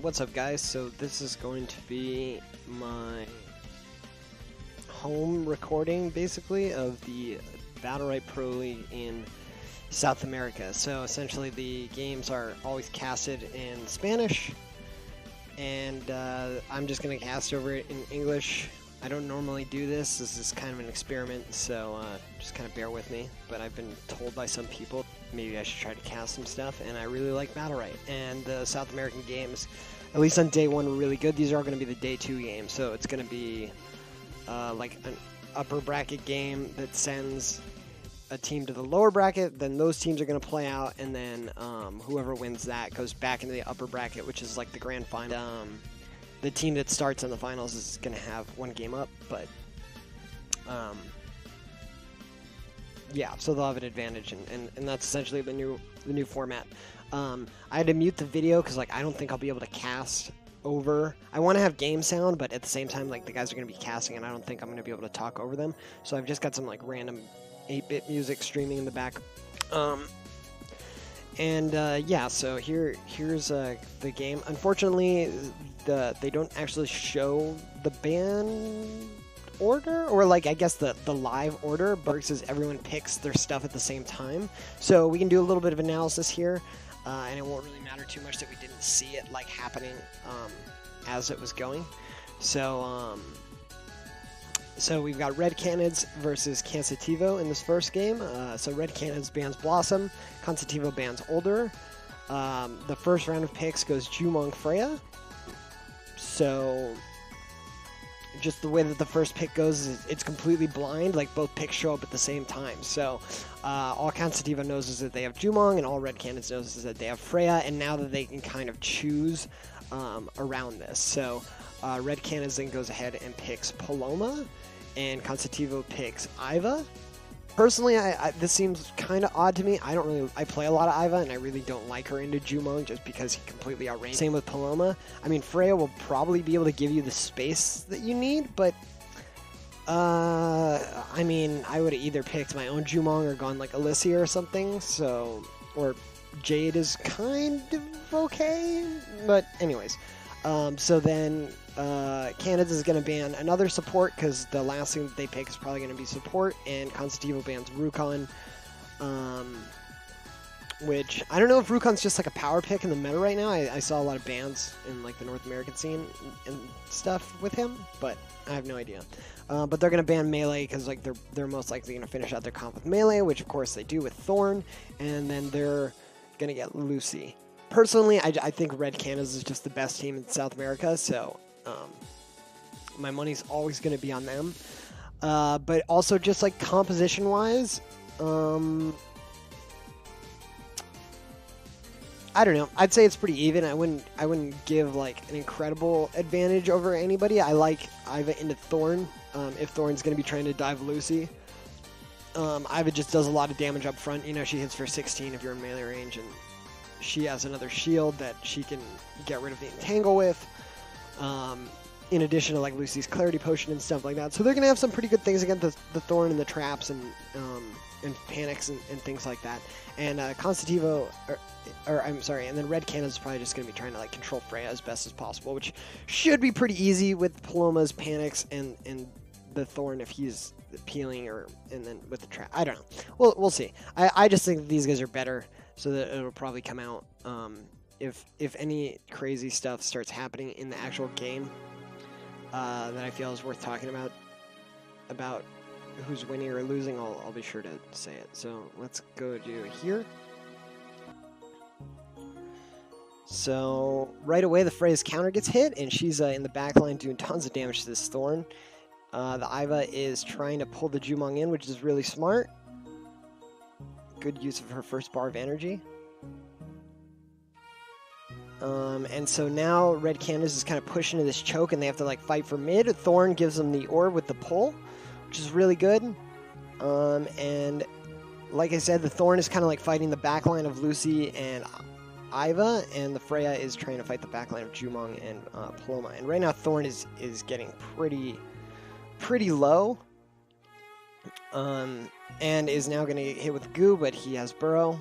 What's up, guys? So this is going to be my home recording, basically, of the BO3 Pro League in South America. So essentially the games are always casted in Spanish, and I'm just going to cast over it in English. I don't normally do this. This is kind of an experiment, so just kind of bear with me. But I've been told by some people maybe I should try to cast some stuff, and I really like BO3. And the South American games, at least on day one, were really good. These are all going to be the day 2 games, so it's going to be like an upper bracket game that sends a team to the lower bracket. Then those teams are going to play out, and then whoever wins that goes back into the upper bracket, which is like the grand final. The team that starts in the finals is going to have 1 game up, but yeah, so they'll have an advantage, and that's essentially the new format. I had to mute the video because I don't think I'll be able to cast over. I want to have game sound, but at the same time, the guys are going to be casting, and I don't think I'm going to be able to talk over them. So I've just got some random 8-bit music streaming in the back. Yeah, so here's the game. Unfortunately, they don't actually show the ban order, or I guess the live order, but says everyone picks their stuff at the same time. So we can do a little bit of analysis here, and it won't really matter too much that we didn't see it happening as it was going. So so we've got Red Canids versus Cansativo in this first game. So Red Canids bans Blossom, Cansativo bans Older. The first round of picks goes Jumong Freya. So just the way that the first pick goes is it's completely blind, both picks show up at the same time. So all Cansativo knows is that they have Jumong, and all Red Canids knows is that they have Freya, and now that they can kind of choose around this. So Red Canids then goes ahead and picks Paloma, and Cansativo picks Iva. Personally, this seems kind of odd to me. I play a lot of Iva, and I really don't like her into Jumong just because he completely outranges. Same with Paloma. I mean, Freya will probably be able to give you the space that you need, but I mean, I would have either picked my own Jumong or gone Alicia or something. So, or Jade is kind of okay, but anyways. So then Canids is going to ban another support because the last thing that they pick is probably going to be support, and Cansativo bans Rukon, which I don't know if Rukon's just a power pick in the meta right now. I saw a lot of bans in the North American scene and stuff with him, but I have no idea. But they're going to ban melee because they're most likely going to finish out their comp with melee, which of course they do with Thorn, and then they're going to get Lucy. Personally, I think Red Canids is just the best team in South America, so my money's always going to be on them. But also just composition-wise, I don't know. I'd say it's pretty even. I wouldn't give an incredible advantage over anybody. I like Iva into Thorn if Thorn's going to be trying to dive Lucy. Iva just does a lot of damage up front. You know, she hits for 16 if you're in melee range, and she has another shield that she can get rid of the entangle with, in addition to Lucy's clarity potion and stuff like that. So they're going to have some pretty good things against the Thorn and the traps and panics and things like that. And Cansativo, or I'm sorry, and then Red Canids is probably just going to be trying to control Freya as best as possible, which should be pretty easy with Paloma's panics and the Thorn if he's peeling, and then with the trap. I don't know. We'll see. I just think that these guys are better, so that it'll probably come out if any crazy stuff starts happening in the actual game that I feel is worth talking about who's winning or losing. I'll be sure to say it. So let's go to here. So right away the Freya's counter gets hit, and she's in the back line doing tons of damage to this Thorn. The Iva is trying to pull the Jumong in, which is really smart. Good use of her first bar of energy. And so now Red Canids is kind of pushing into this choke, and they have to fight for mid. Thorn gives them the orb with the pull, which is really good. And like I said, the Thorn is kind of fighting the backline of Lucy and Iva, and the Freya is trying to fight the backline of Jumong and Paloma. And right now Thorn is getting pretty low. And is now going to get hit with Goo, but he has Burrow.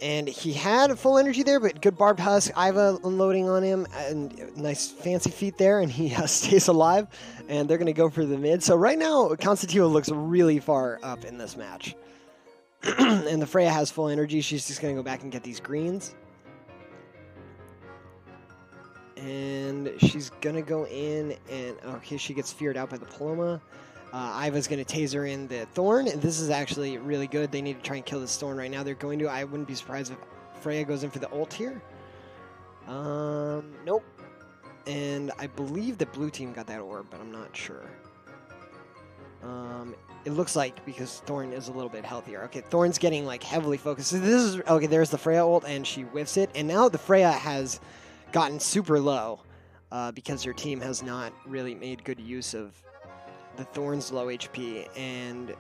And he had full energy there, but good barbed husk. Iva unloading on him, and nice fancy feet there, and he stays alive. And they're going to go for the mid. So right now, Cansativo looks really far up in this match. And the Freya has full energy. She's just going to go back and get these greens. And she's going to go in, and okay, she gets feared out by the Paloma. Iva's going to taser in the Thorn, and this is actually really good. They need to try and kill this Thorn right now. They're going to. I wouldn't be surprised if Freya goes in for the ult here. Nope. And I believe the blue team got that orb, but I'm not sure. It looks like because Thorn is a little bit healthier. Okay, Thorn's getting like heavily focused. So this is okay. There's the Freya ult, and she whiffs it. And now the Freya has gotten super low because her team has not really made good use of the Thorn's low HP, and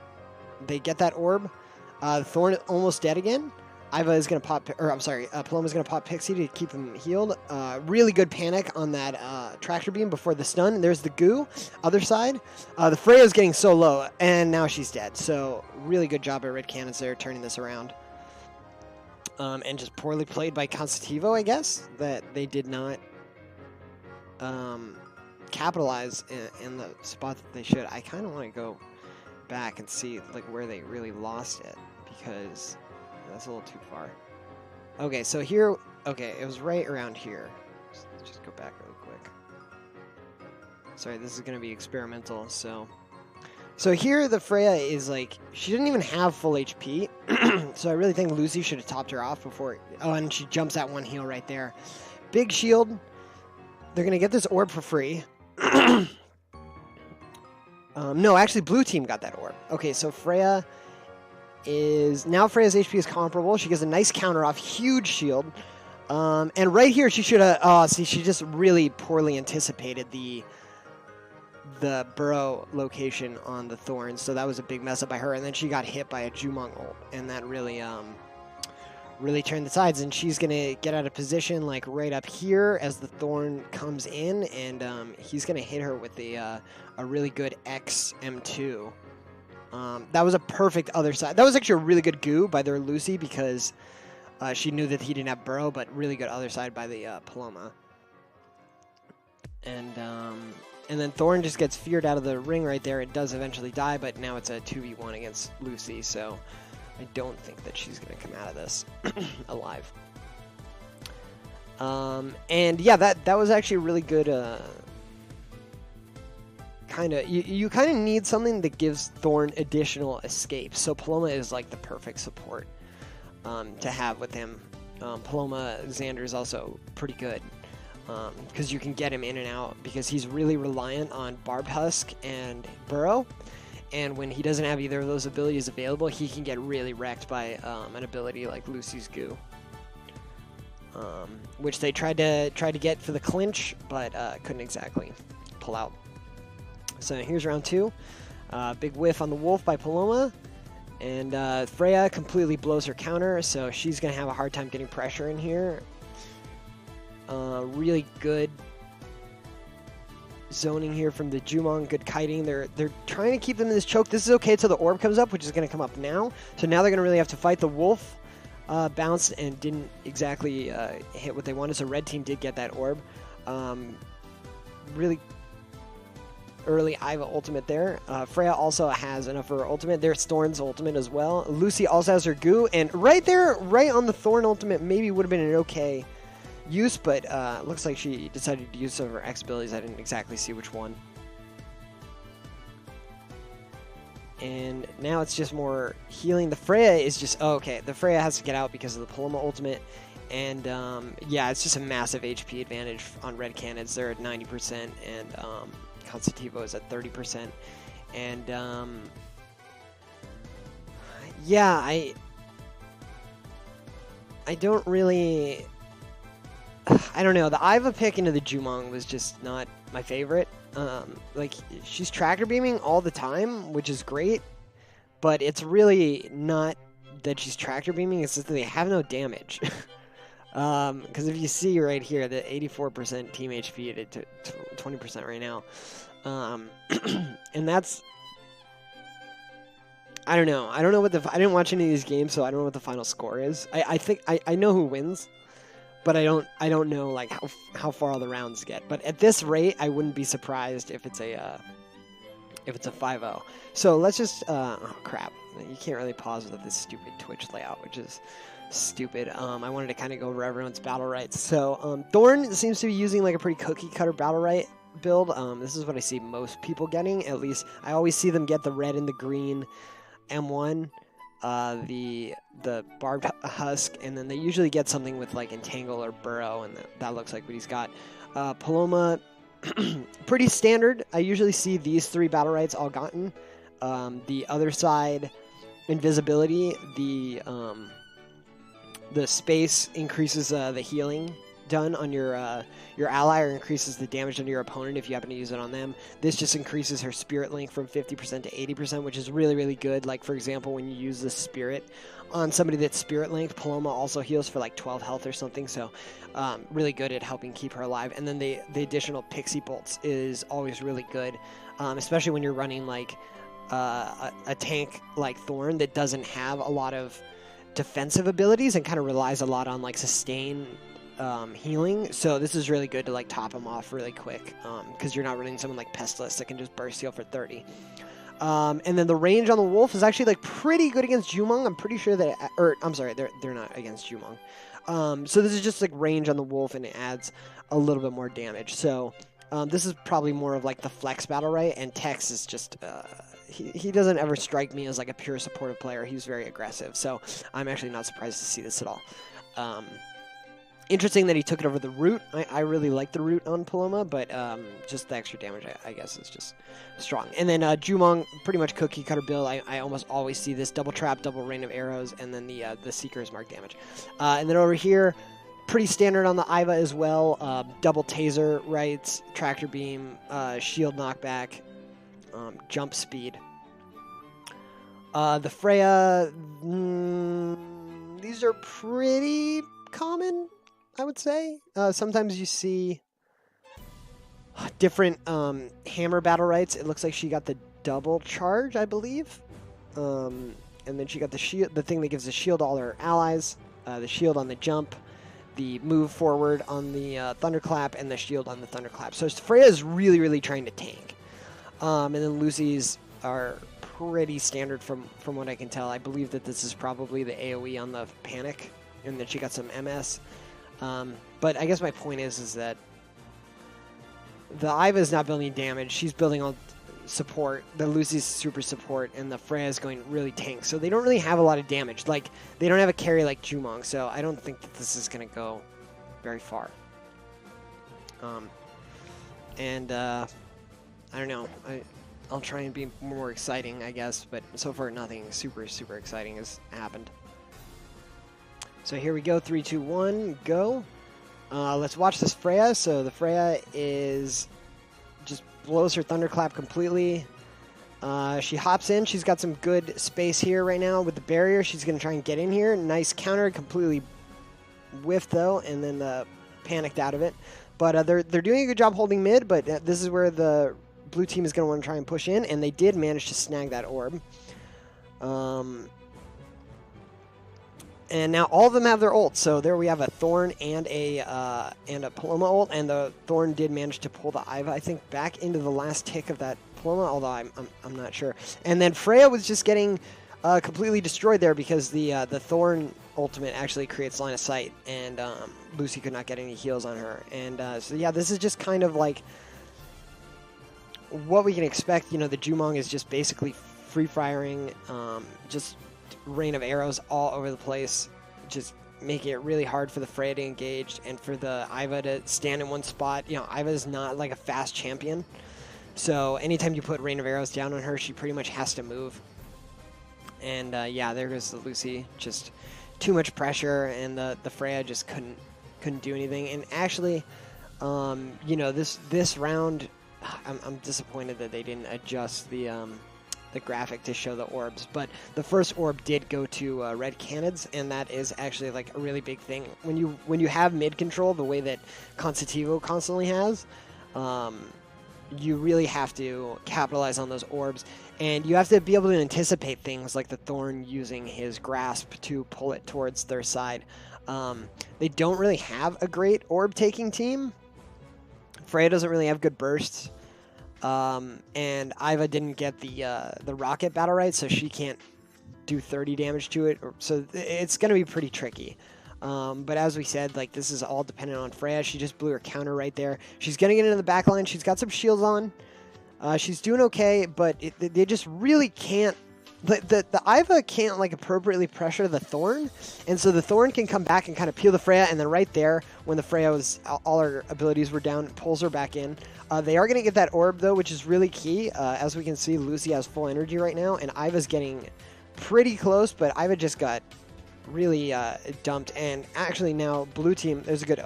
they get that orb. Thorn is almost dead again. Iva is going to pop, or I'm sorry, Paloma's going to pop Pixie to keep him healed. Really good panic on that tractor beam before the stun. And there's the goo. Other side. The Freya is getting so low, and now she's dead. So really good job by Red Canids there turning this around. And just poorly played by Cansativo, I guess, that they did not capitalize in the spot that they should. I kind of want to go back and see like where they really lost it, because that's a little too far. Okay, so here, okay, it was right around here. Let's just go back really quick. Sorry, this is going to be experimental. So here the Freya is like, she didn't even have full HP. So I really think Lucy should have topped her off before. Oh, and she jumps that one heal right there. Big shield. They're going to get this orb for free. No, actually, blue team got that orb. Okay, so Freya is... Now Freya's HP is comparable. She gets a nice counter off. Huge shield. And right here, she should have... Oh, see, she just really poorly anticipated the burrow location on the Thorns. So that was a big mess up by her. And then she got hit by a Jumong ult. And that really... really turn the sides, and she's gonna get out of position like right up here as the Thorn comes in, and he's gonna hit her with a really good X M2. That was a perfect other side. That was actually a really good goo by their Lucy, because she knew that he didn't have burrow, but really good other side by the Paloma. And then Thorn just gets feared out of the ring right there. It does eventually die, but now it's a 2v1 against Lucy, so I don't think that she's going to come out of this alive. And yeah, that was actually a really good kind of... You kind of need something that gives Thorn additional escape. So Paloma is like the perfect support to have with him. Paloma Xander is also pretty good because you can get him in and out, because he's really reliant on Barbed Husk and Burrow. And when he doesn't have either of those abilities available, he can get really wrecked by an ability like Lucy's Goo, which they tried to get for the clinch, but couldn't exactly pull out. So here's round 2. Big whiff on the Wolf by Paloma, and Freya completely blows her counter, so she's gonna have a hard time getting pressure in here. Really good zoning here from the Jumong, good kiting. They're trying to keep them in this choke. This is okay until the orb comes up, which is going to come up now. So now they're going to really have to fight. The Wolf bounced and didn't exactly hit what they wanted, so red team did get that orb. Really early Iva ultimate there. Freya also has enough for her ultimate. There's Thorn's ultimate as well. Lucy also has her goo, and right there, right on the Thorn ultimate, maybe would have been an okay use, but looks like she decided to use some of her X abilities. I didn't exactly see which one. And now it's just more healing. The Freya is just... Oh, okay, the Freya has to get out because of the Paloma ultimate. And yeah, it's just a massive HP advantage on Red Canids. They're at 90%, and Cansativo is at 30%. And yeah, I don't really... I don't know. The Iva pick into the Jumong was just not my favorite. Like, she's tractor beaming all the time, which is great, but it's really not that she's tractor beaming. It's just that they have no damage. Because if you see right here, the 84% team HP to 20% right now, and that's I don't know. I don't know what I didn't watch any of these games, so I don't know what the final score is. I think I know who wins, but I don't know like how far all the rounds get. But at this rate, I wouldn't be surprised if it's a 5-0. So let's just oh crap. You can't really pause with this stupid Twitch layout, which is stupid. I wanted to kind of go over everyone's battle rights. So Thorn seems to be using like a pretty cookie cutter battle right build. This is what I see most people getting. At least I always see them get the red and the green M1, the barbed husk, and then they usually get something with like entangle or burrow, and that looks like what he's got. Paloma, pretty standard. I usually see these 3 battle rights all gotten. The other side, invisibility, the space increases the healing done on your ally, or increases the damage on your opponent if you happen to use it on them. This just increases her spirit link from 50% to 80%, which is really, really good. Like, for example, when you use the spirit on somebody that's spirit linked, Paloma also heals for like 12 health or something, so really good at helping keep her alive. And then the additional pixie bolts is always really good, especially when you're running like a tank like Thorn that doesn't have a lot of defensive abilities and kind of relies a lot on like sustain healing. So this is really good to like top them off really quick, because you're not running someone like Pestilus that can just burst heal for 30. And then the range on the Wolf is actually like pretty good against Jumong. I'm pretty sure that, or I'm sorry, they're not against Jumong. So this is just like range on the Wolf, and it adds a little bit more damage. So this is probably more of like the flex battle, right? And Tex is just he doesn't ever strike me as like a pure supportive player. He's very aggressive, so I'm actually not surprised to see this at all. Interesting that he took it over the root. I really like the root on Paloma, but just the extra damage, I guess, is just strong. And then Jumong, pretty much cookie cutter build. I almost always see this double trap, double rain of arrows, and then the Seeker is mark damage. And then over here, pretty standard on the Iva as well. Double taser rights, tractor beam, shield knockback, jump speed. The Freya, these are pretty common, I would say. Sometimes you see different hammer battle rights. It looks like she got the double charge, I believe. And then she got the shield, the thing that gives the shield to all her allies, the shield on the jump, the move forward on the thunderclap, and the shield on the thunderclap. So Freya is really, really trying to tank. And then Lucy's are pretty standard from what I can tell. I believe that this is probably the AoE on the panic, and that she got some MS. But I guess my point is that the Iva is not building damage. She's building on support. The Lucy's super support, and the Freya is going really tank. So they don't really have a lot of damage. Like, they don't have a carry like Jumong, so I don't think that this is going to go very far. I don't know. I'll try and be more exciting, I guess, but so far nothing super, super exciting has happened. So here we go, 3, 2, 1, go. Let's watch this Freya. So the Freya is just blows her thunderclap completely. She hops in. She's got some good space here right now with the barrier. She's going to try and get in here. Nice counter, completely whiffed though, and then panicked out of it. But they're doing a good job holding mid, but this is where the blue team is going to want to try and push in, and they did manage to snag that orb. And now all of them have their ults, so there we have a Thorn and a Paloma ult, and the Thorn did manage to pull the Iva, I think, back into the last tick of that Paloma, although I'm not sure. And then Freya was just getting completely destroyed there because the Thorn ultimate actually creates line of sight, and Lucy could not get any heals on her. And so yeah, this is just kind of like what we can expect. You know, the Jumong is just basically free firing, just rain of arrows all over the place, just making it really hard for the Freya to engage and for the Iva to stand in one spot. You know, Iva is not like a fast champion, so anytime you put rain of arrows down on her, she pretty much has to move. And yeah, there goes the Lucy, just too much pressure, and the Freya just couldn't do anything. And actually, you know, this round, I'm disappointed that they didn't adjust the graphic to show the orbs, but the first orb did go to red Canids, and that is actually like a really big thing when you have mid control the way that Cansativo constantly has. you really have to capitalize on those orbs, and you have to be able to anticipate things like the Thorn using his grasp to pull it towards their side. They don't really have a great orb taking team. Freya doesn't really have good bursts, and Iva didn't get the rocket battle right, so she can't do 30 damage to it. So it's going to be pretty tricky. But as we said, like, this is all dependent on Freya. She just blew her counter right there. She's going to get into the back line. She's got some shields on. She's doing okay, but they just really can't. The Iva can't, like, appropriately pressure the Thorn, and so the Thorn can come back and kind of peel the Freya, and then right there, when the Freya was, all her abilities were down, it pulls her back in. They are going to get that orb, though, which is really key. As we can see, Lucy has full energy right now, and Iva's getting pretty close, but Iva just got really dumped. And actually now blue team, there's a good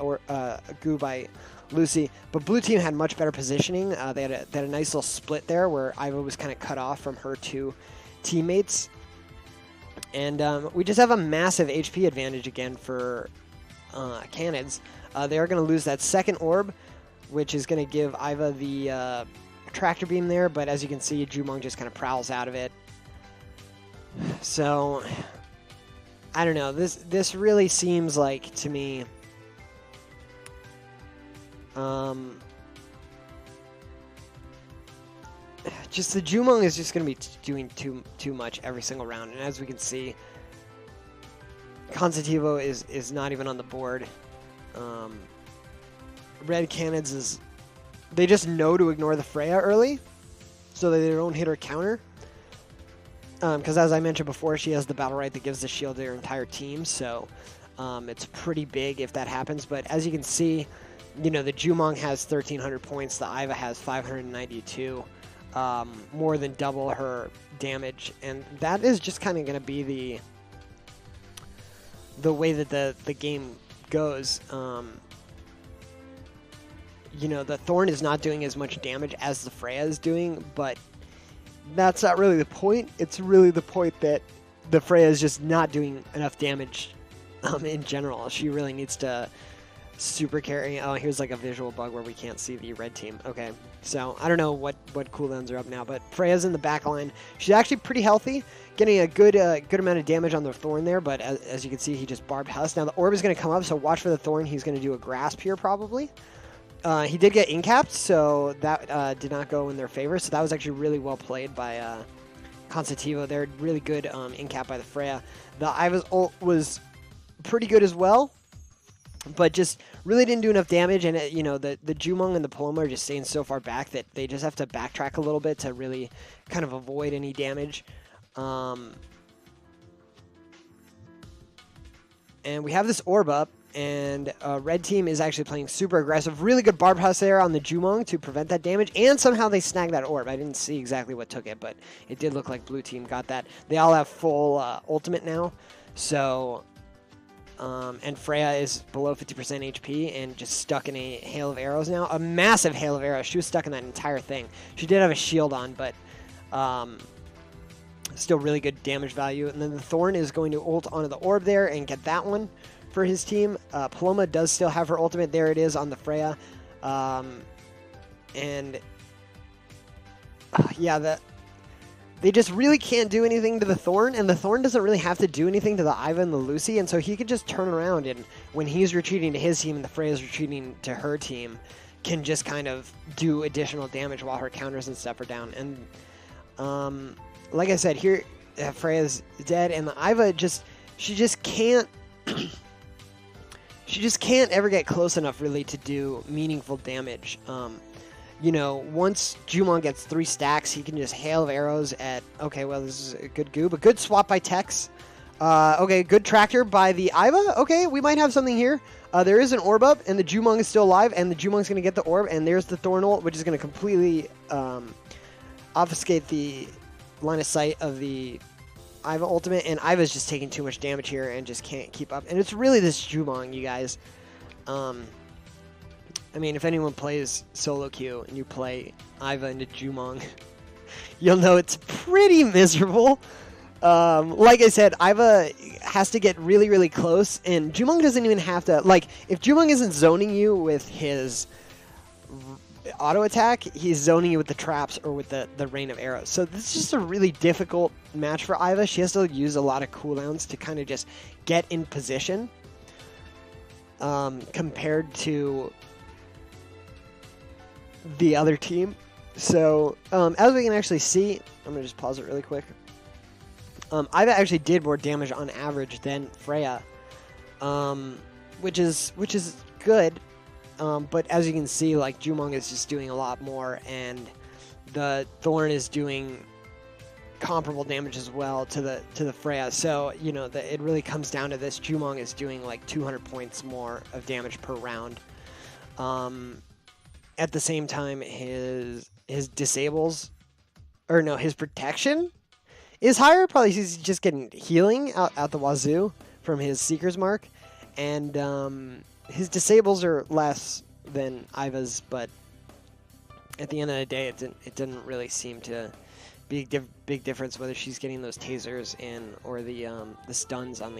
goo by Lucy, but blue team had much better positioning. They had a nice little split there where Iva was kind of cut off from her two teammates, and we just have a massive HP advantage again for Canids. They are going to lose that second orb, which is going to give Iva the tractor beam there, but as you can see, Jumong just kind of prowls out of it. So I don't know, this really seems like, to me, just the Jumong is just going to be doing too much every single round, and as we can see, Cansativo is not even on the board. Red Canids is, they just know to ignore the Freya early, so that they don't hit her counter. Because as I mentioned before, she has the battle right that gives the shield to her entire team, so it's pretty big if that happens. But as you can see, you know, the Jumong has 1,300 points, the Iva has 592, more than double her damage, and that is just kind of going to be the way that the game goes. You know, the Thorn is not doing as much damage as the Freya is doing, but that's not really the point. It's really the point that the Freya is just not doing enough damage in general. She really needs to super carry. Oh, here's like a visual bug where we can't see the red team. Okay, so I don't know what cooldowns are up now, but Freya's in the back line. She's actually pretty healthy, getting a good amount of damage on the Thorn there, but as you can see, he just barbed Husk. Now the orb is going to come up, so watch for the Thorn. He's going to do a grasp here probably. He did get incapped, so that did not go in their favor. So that was actually really well played by Cansativo. They're really good incap by the Freya. The Iva's ult was pretty good as well, but just really didn't do enough damage. And you know, the Jumong and the Paloma are just staying so far back that they just have to backtrack a little bit to really kind of avoid any damage. And we have this orb up. And red team is actually playing super aggressive. Really good Barb Husk there on the Jumong to prevent that damage. And somehow they snagged that orb. I didn't see exactly what took it, but it did look like blue team got that. They all have full ultimate now. So, and Freya is below 50% HP and just stuck in a hail of arrows now. A massive hail of arrows. She was stuck in that entire thing. She did have a shield on, but still really good damage value. And then the Thorn is going to ult onto the orb there and get that one for his team. Paloma does still have her ultimate. There it is on the Freya. And yeah, they just really can't do anything to the Thorn, and the Thorn doesn't really have to do anything to the Iva and the Lucy, and so he could just turn around, and when he's retreating to his team and the Freya's retreating to her team, can just kind of do additional damage while her counters and stuff are down. And like I said, here Freya's dead, and the Iva she just can't she just can't ever get close enough really to do meaningful damage. You know, once Jumong gets 3 stacks, he can just hail of arrows at, okay, well, this is a good goo, but good swap by Tex. Okay, good tractor by the Iva. Okay, we might have something here. There is an orb up, and the Jumong is still alive, and the Jumong's going to get the orb, and there's the Thorn ult, which is going to completely obfuscate the line of sight of the Iva ultimate, and Iva's just taking too much damage here and just can't keep up. And it's really this Jumong, you guys. I mean, if anyone plays solo queue and you play Iva into Jumong, you'll know it's pretty miserable. Like I said, Iva has to get really, really close, and Jumong doesn't even have to, like, if Jumong isn't zoning you with his auto attack, he's zoning you with the traps or with the rain of arrows. So this is just a really difficult match for Iva. She has to use a lot of cooldowns to kind of just get in position compared to the other team. So as we can actually see, I'm going to just pause it really quick. Iva actually did more damage on average than Freya, which is good. But as you can see, like, Jumong is just doing a lot more, and the Thorn is doing comparable damage as well to the Freya. So, you know, it really comes down to this. Jumong is doing like 200 points more of damage per round. At the same time, his disables, or no, his protection is higher. Probably he's just getting healing out the wazoo from his Seeker's Mark, and his disables are less than Iva's, but at the end of the day, it didn't really seem to be a big difference whether she's getting those tasers in or the stuns on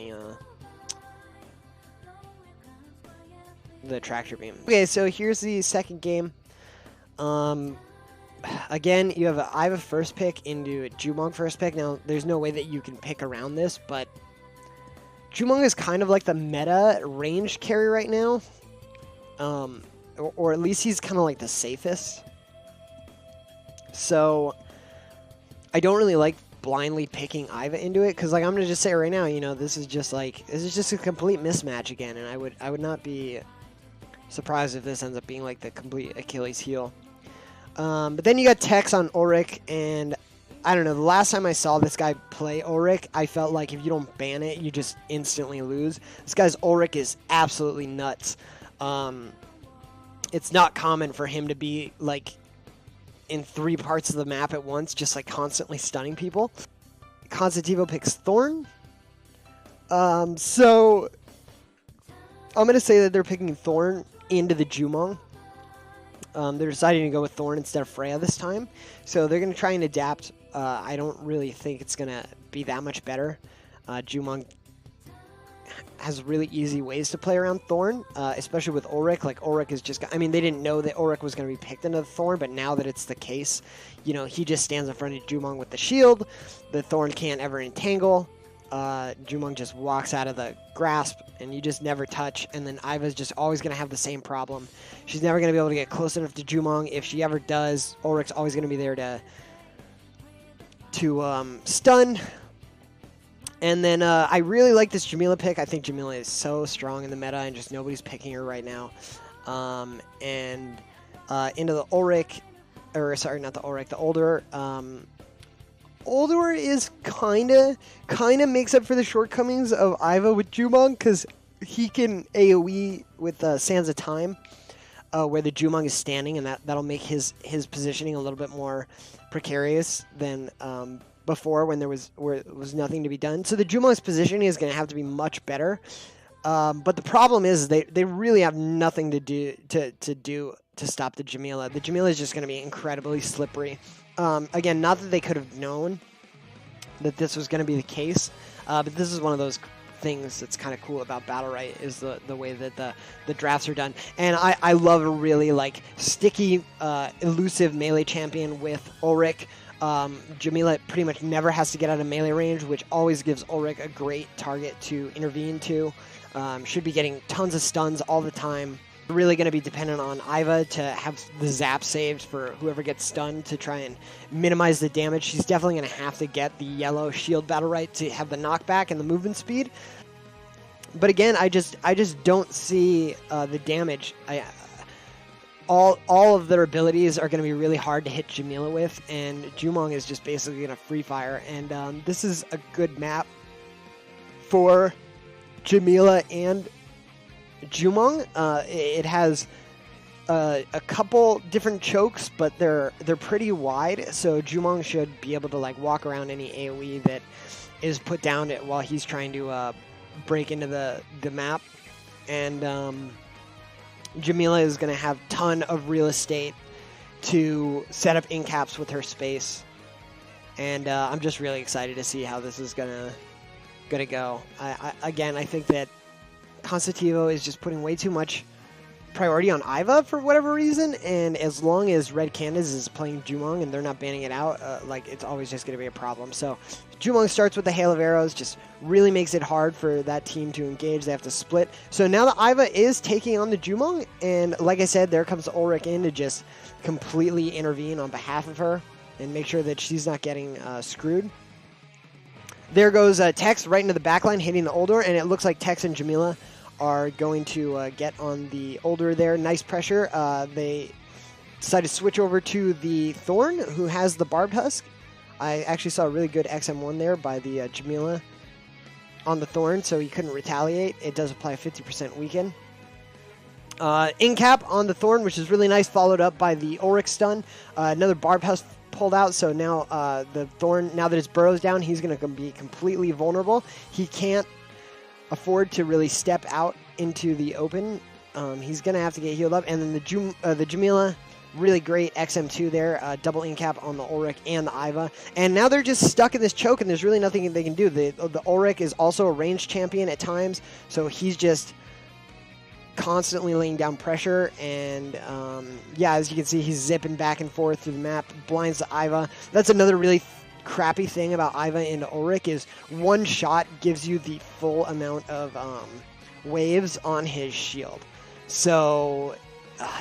the tractor beam. Okay, so here's the second game. Again, you have an Iva first pick into a Jumong first pick. Now, there's no way that you can pick around this, but Jumong is kind of like the meta range carry right now. Or at least he's kind of like the safest. So I don't really like blindly picking Iva into it, because like I'm gonna just say right now, you know, this is just a complete mismatch again, and I would not be surprised if this ends up being like the complete Achilles heel. But then you got Tex on Ulrich, and I don't know, the last time I saw this guy play Ulrich, I felt like if you don't ban it, you just instantly lose. This guy's Ulrich is absolutely nuts. It's not common for him to be like in 3 parts of the map at once, just like constantly stunning people. Cansativo picks Thorn. So I'm going to say that they're picking Thorn into the Jumong. They're deciding to go with Thorn instead of Freya this time. So they're going to try and adapt. I don't really think it's going to be that much better. Jumong has really easy ways to play around Thorn, especially with Ulrich. Like, Ulrich is just... I mean, they didn't know that Ulrich was going to be picked into the Thorn, but now that it's the case, you know, he just stands in front of Jumong with the shield. The Thorn can't ever entangle. Jumong just walks out of the grasp, and you just never touch. And then Iva's just always going to have the same problem. She's never going to be able to get close enough to Jumong. If she ever does, Ulrich's always going to be there to stun. And then I really like this Jamila pick. I think Jamila is so strong in the meta, and just nobody's picking her right now. Into the Ulrich, or sorry, not the Ulrich, the Older. Older is kind of makes up for the shortcomings of Iva with Jumong, because he can AoE with Sands of Time, where the Jumong is standing, and that'll make his positioning a little bit more precarious than before, when there was nothing to be done. So the Jumong's positioning is going to have to be much better. But the problem is they really have nothing to do to stop the Jamila. The Jamila is just going to be incredibly slippery. Again, not that they could have known that this was going to be the case, but this is one of those things that's kind of cool about Battle Right, is the way that the drafts are done. And I love a really like sticky, elusive melee champion with Ulrich. Jamila pretty much never has to get out of melee range, which always gives Ulrich a great target to intervene to. Should be getting tons of stuns all the time. Really going to be dependent on Iva to have the zap saved for whoever gets stunned to try and minimize the damage. She's definitely going to have to get the yellow shield Battle Right to have the knockback and the movement speed. But again, I just don't see the damage. All of their abilities are going to be really hard to hit Jamila with, and Jumong is just basically going to free fire. And this is a good map for Jamila and Jumong. It has a couple different chokes, but they're pretty wide, so Jumong should be able to like walk around any AoE that is put down while he's trying to break into the map. And Jamila is going to have a ton of real estate to set up in-caps with her space. And I'm just really excited to see how this is gonna go. Again, I think that Cansativo is just putting way too much priority on Iva for whatever reason, and as long as Red Canids is playing Jumong and they're not banning it out, like, it's always just going to be a problem. So Jumong starts with the Hail of Arrows, just really makes it hard for that team to engage. They have to split. So now the Iva is taking on the Jumong, and like I said, there comes Ulrich in to just completely intervene on behalf of her and make sure that she's not getting screwed. There goes Tex right into the backline, hitting the Uldor, and it looks like Tex and Jamila are going to get on the Uldor there. Nice pressure. They decide to switch over to the Thorn, who has the Barbed Husk. I actually saw a really good XM1 there by the Jamila on the Thorn, so he couldn't retaliate. It does apply a 50% weaken. In cap on the Thorn, which is really nice, followed up by the Ulrich stun. Another Barbed Husk pulled out, so now the Thorn, now that his burrow's down, he's going to be completely vulnerable. He can't afford to really step out into the open. He's going to have to get healed up. And then the Jamila, really great XM2 there, double in-cap on the Ulrich and the Iva. And now they're just stuck in this choke, and there's really nothing they can do. The Ulrich is also a ranged champion at times, so he's just constantly laying down pressure, and yeah, as you can see, he's zipping back and forth through the map, blinds the Iva. That's another really crappy thing about Iva into Ulrich, is one shot gives you the full amount of waves on his shield. So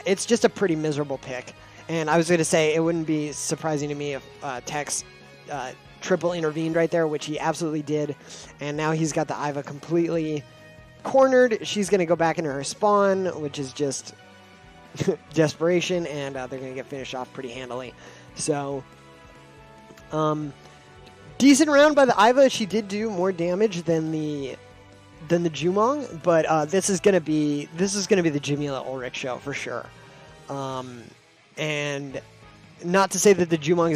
it's just a pretty miserable pick. And I was going to say, it wouldn't be surprising to me if Tex triple intervened right there, which he absolutely did. And now he's got the Iva completely cornered. She's going to go back into her spawn, which is just desperation, and they're going to get finished off pretty handily. So, decent round by the Iva. She did do more damage than the Jumong, but this is going to be the Jamila Ulrich show for sure. And not to say that the Jumong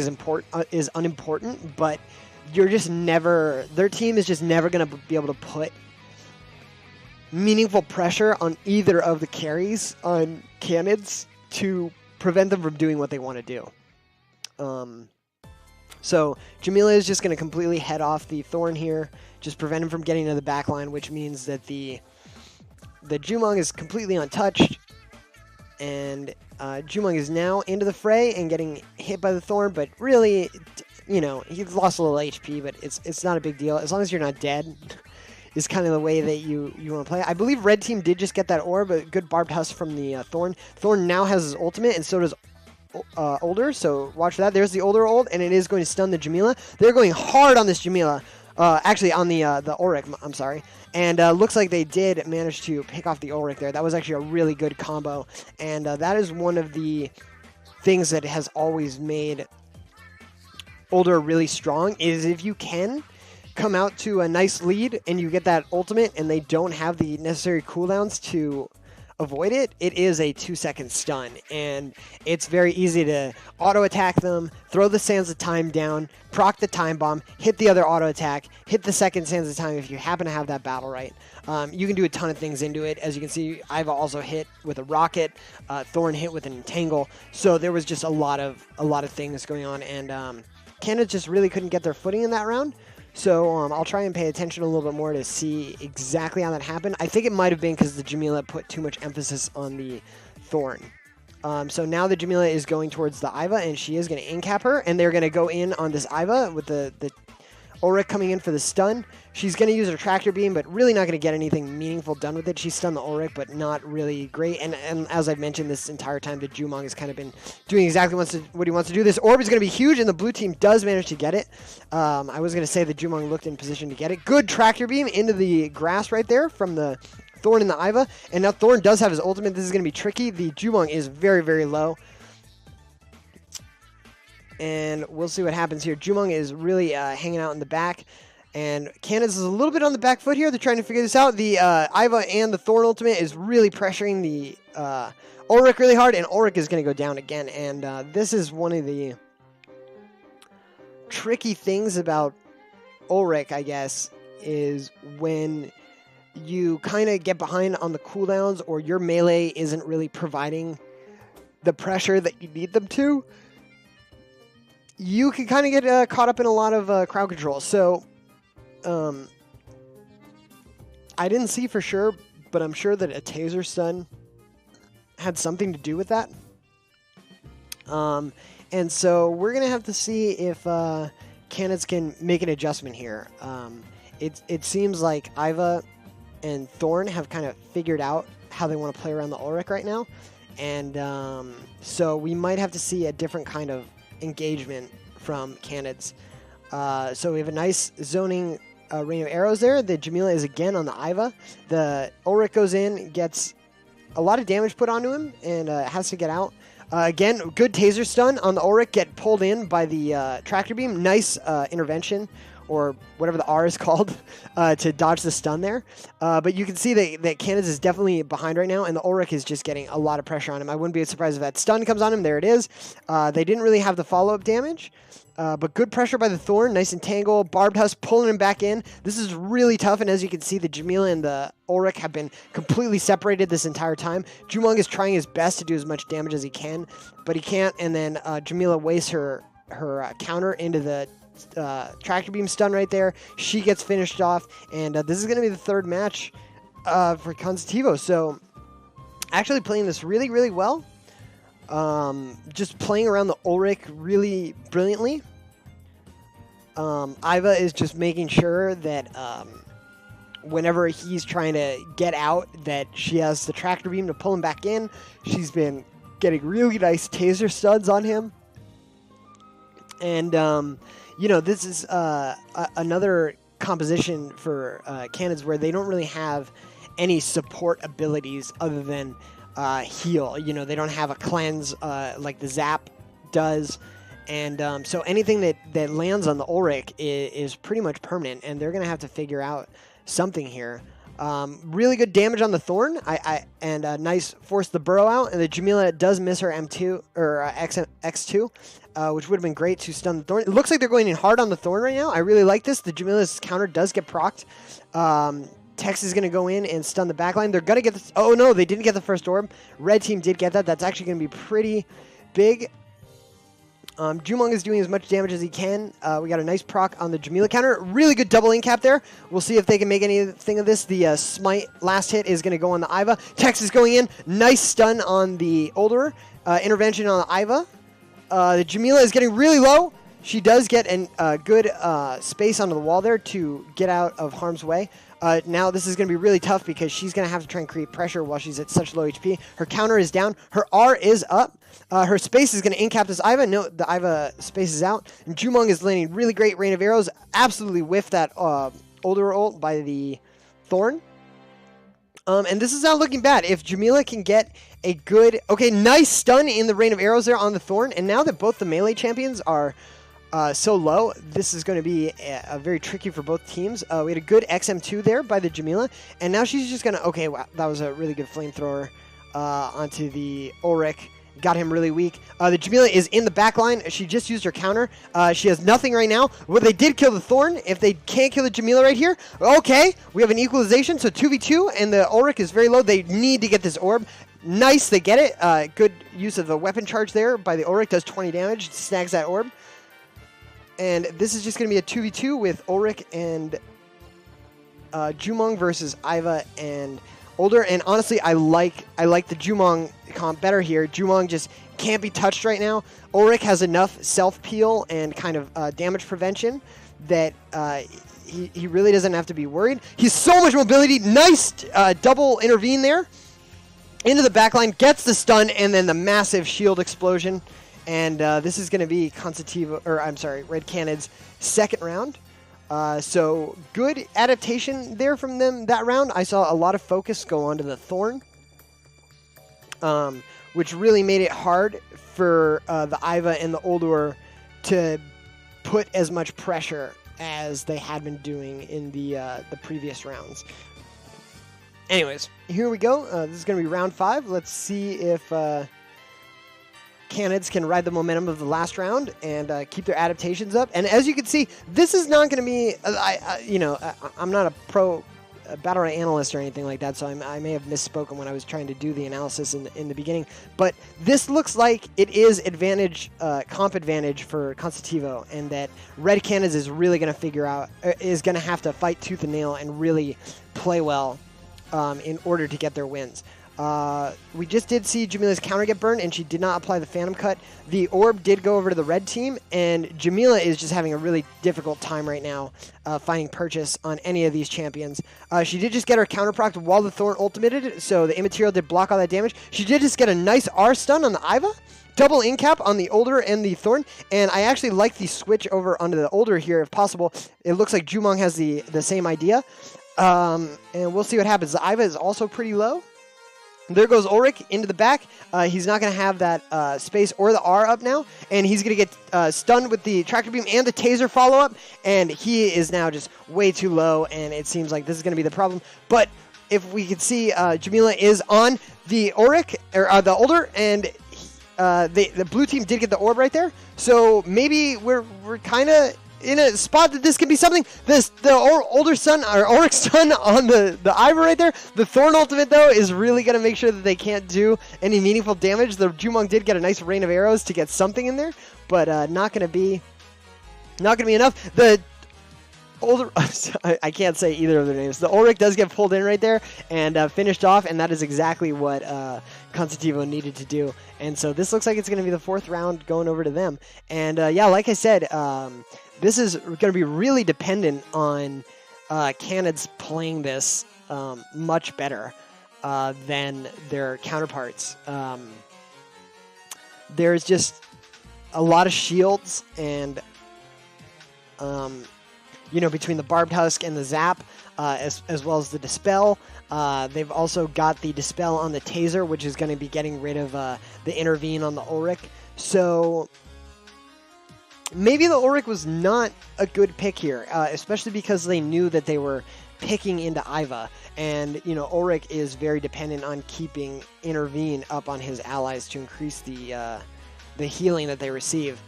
is unimportant, but their team is just never going to be able to put meaningful pressure on either of the carries on Canids to prevent them from doing what they want to do. So Jamila is just going to completely head off the Thorn here, just prevent him from getting to the back line, which means that the Jumong is completely untouched, and Jumong is now into the fray and getting hit by the Thorn, but really, you know, he's lost a little HP, but it's not a big deal as long as you're not dead. Is kind of the way that you want to play. I believe Red Team did just get that orb, but good Barbed Husk from the Thorn. Thorn now has his ultimate, and so does Uldor, so watch for that. There's the Uldor ult, and it is going to stun the Jamila. They're going hard on this Jamila. Actually, on the Ulrich, I'm sorry. And looks like they did manage to pick off the Ulrich there. That was actually a really good combo. And that is one of the things that has always made Uldor really strong, is if you can come out to a nice lead and you get that ultimate and they don't have the necessary cooldowns to avoid it, it is a 2-second stun, and it's very easy to auto attack them, throw the Sands of Time down, proc the time bomb, hit the other auto attack, hit the second Sands of Time if you happen to have that battle right. You can do a ton of things into it. As you can see, Iva also hit with a rocket, Thorn hit with an entangle, so there was just a lot of things going on, and Canids just really couldn't get their footing in that round. So I'll try and pay attention a little bit more to see exactly how that happened. I think it might have been because the Jamila put too much emphasis on the Thorn. So now the Jamila is going towards the Iva, and she is going to in-cap her, and they're going to go in on this Iva with the Ulrich coming in for the stun. She's going to use her Tractor Beam, but really not going to get anything meaningful done with it. She stunned the Ulrich, but not really great. And as I've mentioned this entire time, the Jumong has kind of been doing exactly what he wants to do. This orb is going to be huge, and the blue team does manage to get it. I was going to say the Jumong looked in position to get it. Good Tractor Beam into the grass right there from the Thorn and the Iva. And now Thorn does have his ultimate. This is going to be tricky. The Jumong is very, very low. And we'll see what happens here. Jumong is really hanging out in the back. And Canids is a little bit on the back foot here. They're trying to figure this out. The Iva and the Thorn ultimate is really pressuring the Ulrich really hard. And Ulrich is going to go down again. And this is one of the tricky things about Ulrich, I guess, is when you kind of get behind on the cooldowns or your melee isn't really providing the pressure that you need them to. You can kind of get caught up in a lot of crowd control. So, I didn't see for sure, but I'm sure that a taser stun had something to do with that. And so we're going to have to see if Canids can make an adjustment here. It seems like Iva and Thorn have kind of figured out how they want to play around the Ulrich right now. And so we might have to see a different kind of engagement from Canids. So we have a nice zoning rain of arrows there. The Jamila is again on the Iva. The Ulrich goes in, gets a lot of damage put onto him, and has to get out. Again, good taser stun on the Ulrich, get pulled in by the tractor beam. Nice intervention, or whatever the R is called, to dodge the stun there. But you can see that Canids is definitely behind right now, and the Ulrich is just getting a lot of pressure on him. I wouldn't be surprised if that stun comes on him. There it is. They didn't really have the follow-up damage. But good pressure by the Thorn, nice and tangle. Barbed Husk pulling him back in. This is really tough, and as you can see, the Jamila and the Ulrich have been completely separated this entire time. Jumong is trying his best to do as much damage as he can, but he can't, and then Jamila wastes her counter into the tractor beam stun right there. She gets finished off, and this is going to be the third match for Cansativo. So actually playing this really, really well. Just playing around the Ulrich really brilliantly. Iva is just making sure that whenever he's trying to get out, that she has the tractor beam to pull him back in. She's been getting really nice taser studs on him. And, you know, this is another composition for Canids where they don't really have any support abilities other than heal. You know, they don't have a cleanse like the Zap does. And so anything that lands on the Ulrich is pretty much permanent, and they're going to have to figure out something here. Really good damage on the Thorn, and nice force the burrow out, and the Jamila does miss her M2 or X2, which would have been great to stun the Thorn. It looks like they're going in hard on the Thorn right now. I really like this. The Jamila's counter does get procced. Tex is going to go in and stun the backline. They're going to get this. Oh, no, they didn't get the first orb. Red team did get that. That's actually going to be pretty big. Jumong is doing as much damage as he can. We got a nice proc on the Jamila counter. Really good double incap there. We'll see if they can make anything of this. The smite last hit is going to go on the Iva. Tex is going in. Nice stun on the Older. Intervention on the Iva. The Jamila is getting really low. She does get a good space onto the wall there to get out of harm's way. Now this is going to be really tough because she's going to have to try and create pressure while she's at such low HP. Her counter is down. Her R is up. Her space is going to incap this Iva. No, the Iva space is out. And Jumong is landing really great rain of arrows. Absolutely whiffed that Older ult by the Thorn. And this is not looking bad. If Jamila can get a good... Okay, nice stun in the rain of arrows there on the Thorn. And now that both the melee champions are... so low, this is going to be very tricky for both teams. We had a good XM2 there by the Jamila, and now she's just going to... Okay, wow, that was a really good flamethrower onto the Ulrich. Got him really weak. The Jamila is in the back line. She just used her counter. She has nothing right now. Well, they did kill the Thorn. If they can't kill the Jamila right here, okay, we have an equalization, so 2v2, and the Ulrich is very low. They need to get this orb. Nice, they get it. Good use of the weapon charge there by the Ulrich. Does 20 damage, snags that orb. And this is just going to be a 2v2 with Ulrich and Jumong versus Iva and Older. And honestly, I like the Jumong comp better here. Jumong just can't be touched right now. Ulrich has enough self-peel and kind of damage prevention that he really doesn't have to be worried. He's so much mobility. Nice double intervene there. Into the backline, gets the stun, and then the massive shield explosion. And this is going to be Cansativo, or I'm sorry, Red Canids' second round. So good adaptation there from them that round. I saw a lot of focus go onto the Thorn, which really made it hard for the Iva and the Oldur to put as much pressure as they had been doing in the previous rounds. Anyways, here we go. This is going to be round 5. Let's see if... Canids can ride the momentum of the last round and keep their adaptations up. And as you can see, this is not going to be, I'm not a pro battle royale analyst or anything like that, so I may have misspoken when I was trying to do the analysis in the beginning. But this looks like it is comp advantage for Cansativo, and that Red Canids is really going to figure out, is going to have to fight tooth and nail and really play well in order to get their wins. We just did see Jamila's counter get burned, and she did not apply the Phantom Cut. The orb did go over to the red team, and Jamila is just having a really difficult time right now finding purchase on any of these champions. She did just get her counter proc while the Thorn ultimated, so the Immaterial did block all that damage. She did just get a nice R stun on the Iva. Double incap on the Older and the Thorn, and I actually like the switch over onto the Older here if possible. It looks like Jumong has the same idea, and we'll see what happens. The Iva is also pretty low. There goes Ulrich into the back. He's not going to have that space or the R up now, and he's going to get stunned with the Tractor Beam and the Taser follow-up, and he is now just way too low, and it seems like this is going to be the problem. But if we could see, Jamila is on the Ulrich, or the Older, and the blue team did get the orb right there, so maybe we're kind of in a spot that this could be something. The Older Sun, or Ulrich's Sun on the Iva right there. The Thorn ultimate though is really gonna make sure that they can't do any meaningful damage. The Jumong did get a nice rain of arrows to get something in there, but not gonna be enough. The Older, I can't say either of their names. The Ulrich does get pulled in right there and finished off, and that is exactly what Cansativo needed to do. And so this looks like it's going to be the 4th round going over to them. And yeah, like I said, this is going to be really dependent on Canids playing this much better than their counterparts. There's just a lot of shields and you know, between the Barbed Husk and the Zap, as well as the Dispel. They've also got the Dispel on the Taser, which is going to be getting rid of the Intervene on the Ulrich. So maybe the Ulrich was not a good pick here, especially because they knew that they were picking into Iva. And, you know, Ulrich is very dependent on keeping Intervene up on his allies to increase the healing that they receive.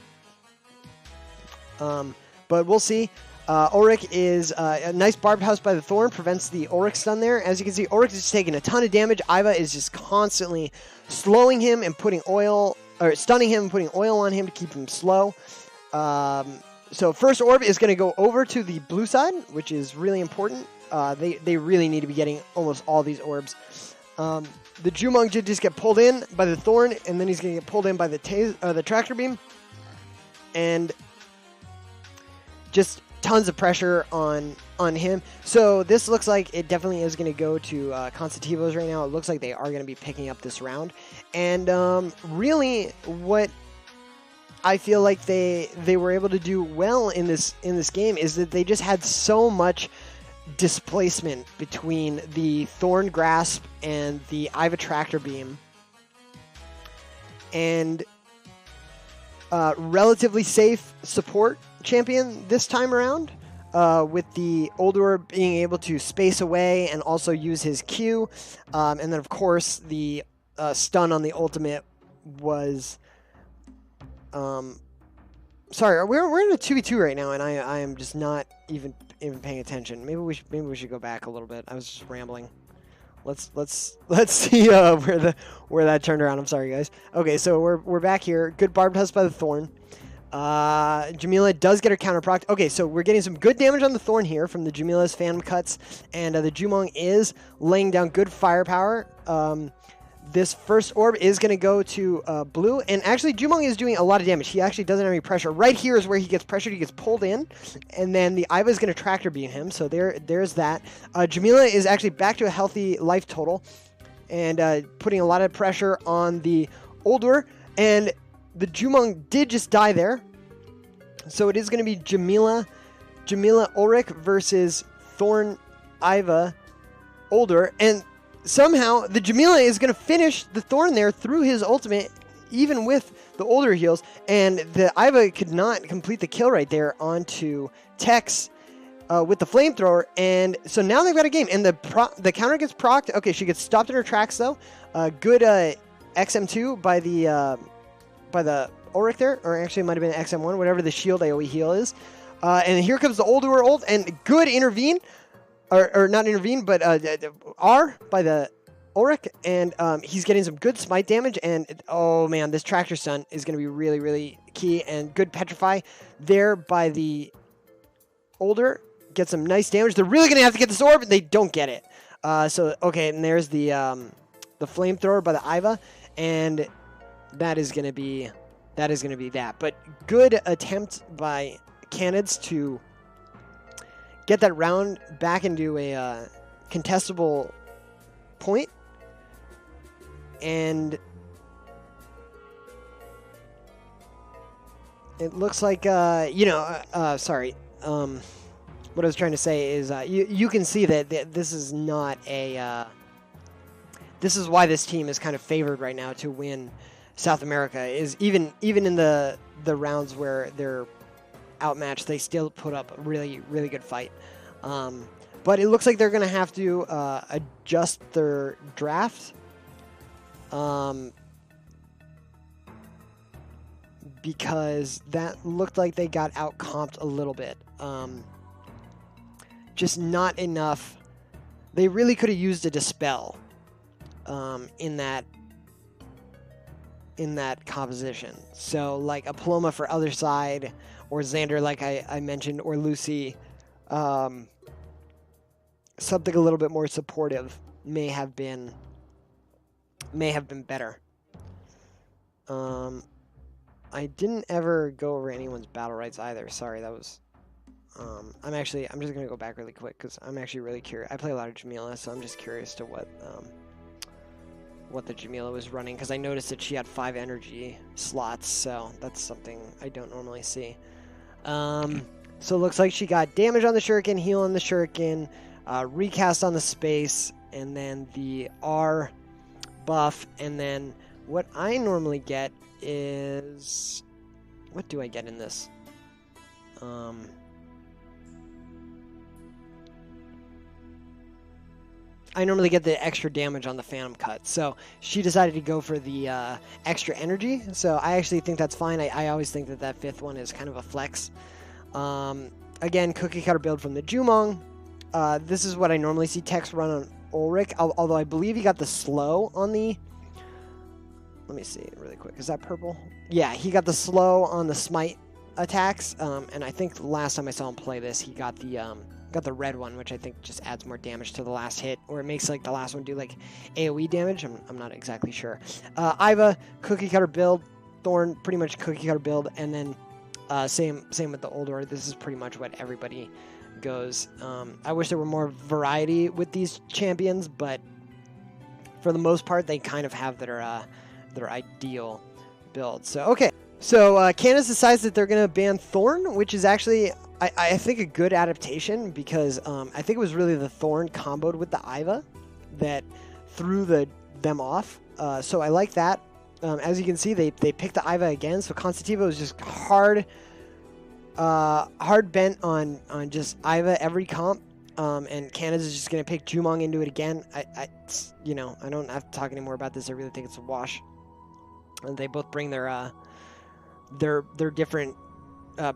But we'll see. Ulrich is a nice Barbed House by the Thorn, prevents the Ulrich stun there. As you can see, Ulrich is just taking a ton of damage. Iva is just constantly slowing him and putting oil, or stunning him and putting oil on him to keep him slow. So first orb is going to go over to the blue side, which is really important. They really need to be getting almost all these orbs. The Jumong did just get pulled in by the Thorn, and then he's going to get pulled in by the Tractor Beam. And just tons of pressure on him. So this looks like it definitely is going to go to Cansativo's right now. It looks like they are going to be picking up this round. And really what I feel like they were able to do well in this game is that they just had so much displacement between the Thorn Grasp and the Iva Tractor Beam. And relatively safe support champion this time around, with the Older being able to space away and also use his Q. And then, of course, the stun on the ultimate was... sorry, we're in a 2v2 right now, and I am just not even paying attention. Maybe we should go back a little bit. I was just rambling. Let's see where that turned around. I'm sorry, guys. Okay, so we're back here. Good Barbed Husk by the Thorn. Jamila does get her counter proc. Okay, so we're getting some good damage on the Thorn here from the Jamila's Phantom Cuts, and the Jumong is laying down good firepower. This first orb is going to go to blue, and actually Jumong is doing a lot of damage. He actually doesn't have any pressure. Right here is where he gets pressured. He gets pulled in, and then the Iva is going to Tractor Beam him, so there's that. Jamila is actually back to a healthy life total, and putting a lot of pressure on the Older, and the Jumong did just die there. So it is going to be Jamila Ulrich versus Thorn Iva Older, and somehow the Jamila is going to finish the Thorn there through his ultimate, even with the Older heals, and the Iva could not complete the kill right there onto Tex with the flamethrower, and so now they've got a game, and the counter gets procced. Okay, she gets stopped in her tracks though. Good XM2 by the Ulrich there, or actually it might have been XM1, whatever the shield AoE heal is. And here comes the Older ult, and good intervene. Or not intervene, but R by the Ulrich, and he's getting some good smite damage, and oh man, this Tractor Stun is going to be really, really key, and good Petrify there by the Older, get some nice damage. They're really going to have to get this orb, and they don't get it. So, okay, and there's the the flamethrower by the Iva, and that is gonna be that. But good attempt by Canids to get that round back into a contestable point, and it looks like sorry. What I was trying to say is you can see that this is not a. This is why this team is kind of favored right now to win South America. Is even in the rounds where they're outmatched, they still put up a really good fight. But it looks like they're going to have to adjust their draft. Because that looked like they got out-comped a little bit. Just not enough. They really could have used a Dispel in that composition. So like a Paloma for other side, or Xander like I mentioned, or Lucy. Something a little bit more supportive may have been better. I didn't ever go over anyone's battle rights either. Sorry, that was. I'm just gonna go back really quick because I'm actually really curious. I play a lot of Jamila, so I'm just curious to what the Jamila was running, because I noticed that she had 5 energy slots, so that's something I don't normally see. So it looks like she got damage on the Shuriken, heal on the Shuriken, recast on the space, and then the R buff, and then what I normally get is, what do I get in this? I normally get the extra damage on the Phantom Cut, so she decided to go for the extra energy, so I actually think that's fine. I always think that 5th one is kind of a flex. Again, cookie cutter build from the Jumong. This is what I normally see Tex run on Ulrich, although I believe he got the slow on the... Let me see really quick. Is that purple? Yeah, he got the slow on the smite attacks, and I think the last time I saw him play this, he got the red one, which I think just adds more damage to the last hit, or it makes like the last one do like AoE damage. I'm not exactly sure. Iva, cookie cutter build. Thorn, pretty much cookie cutter build, and then same with the Oldor. This is pretty much what everybody goes. I wish there were more variety with these champions, but for the most part, they kind of have their ideal build. So, okay. So, Canids decides that they're going to ban Thorn, which is actually, I think, a good adaptation, because I think it was really the Thorn comboed with the Iva that threw them off. So, I like that. As you can see, they picked the Iva again, so Cansativo is just hard bent on just Iva every comp. And Canids is just going to pick Jumong into it again. I don't have to talk anymore about this. I really think it's a wash. And they both bring their different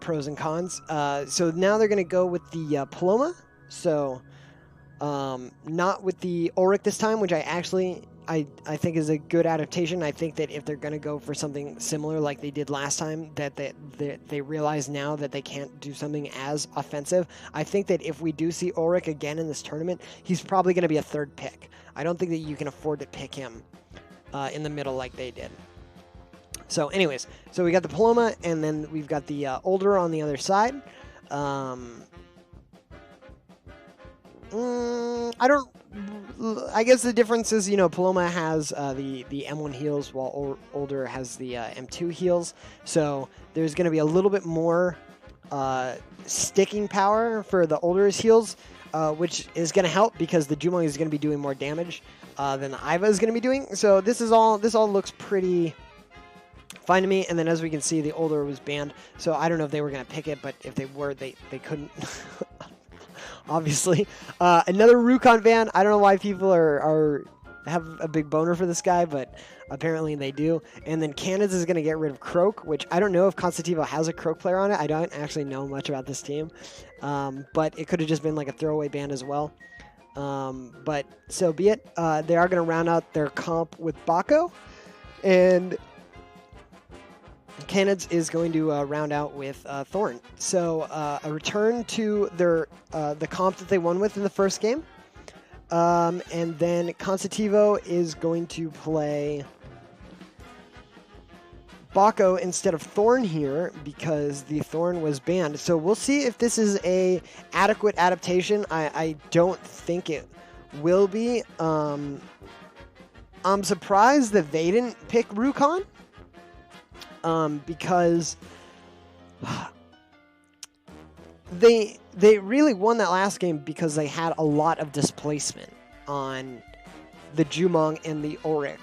pros and cons. So now they're going to go with the Paloma. So not with the Ulrich this time, which I think is a good adaptation. I think that if they're going to go for something similar like they did last time, that they realize now that they can't do something as offensive. I think that if we do see Ulrich again in this tournament, he's probably going to be a 3rd pick. I don't think that you can afford to pick him in the middle like they did. So anyways, so we got the Paloma, and then we've got the Oldor on the other side. I guess the difference is, Paloma has the M1 heals, while Oldor has the M2 heals. So there's going to be a little bit more sticking power for the Oldor's heals, which is going to help because the Jumong is going to be doing more damage than the Iva is going to be doing. So this all looks pretty fine to me. And then as we can see, the Oldor was banned. So I don't know if they were going to pick it, but if they were, they couldn't. Obviously. Another Rukon ban. I don't know why people have a big boner for this guy, but apparently they do. And then Canids is going to get rid of Croak, which I don't know if Cansativo has a Croak player on it. I don't actually know much about this team. But it could have just been like a throwaway ban as well. But so be it. They are going to round out their comp with Baco. And Canids is going to round out with Thorn. So a return to their the comp that they won with in the first game. And then Cansativo is going to play Bako instead of Thorn here because the Thorn was banned. So we'll see if this is a adequate adaptation. I don't think it will be. I'm surprised that they didn't pick Rukon because they really won that last game because they had a lot of displacement on the Jumong and the Auric.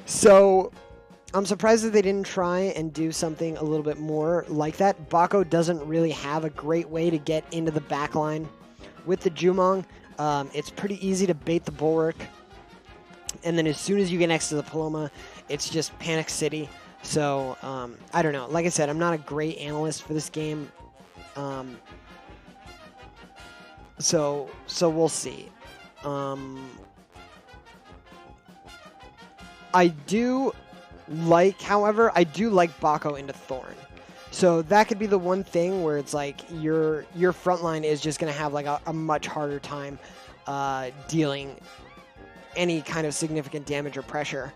So I'm surprised that they didn't try and do something a little bit more like that. Bako doesn't really have a great way to get into the backline with the Jumong. It's pretty easy to bait the Bulwark. And then as soon as you get next to the Paloma, it's just Panic City. So, I don't know. Like I said, I'm not a great analyst for this game. So we'll see. However, I do like Bako into Thorn. So that could be the one thing where it's like your front line is just going to have like a much harder time dealing any kind of significant damage or pressure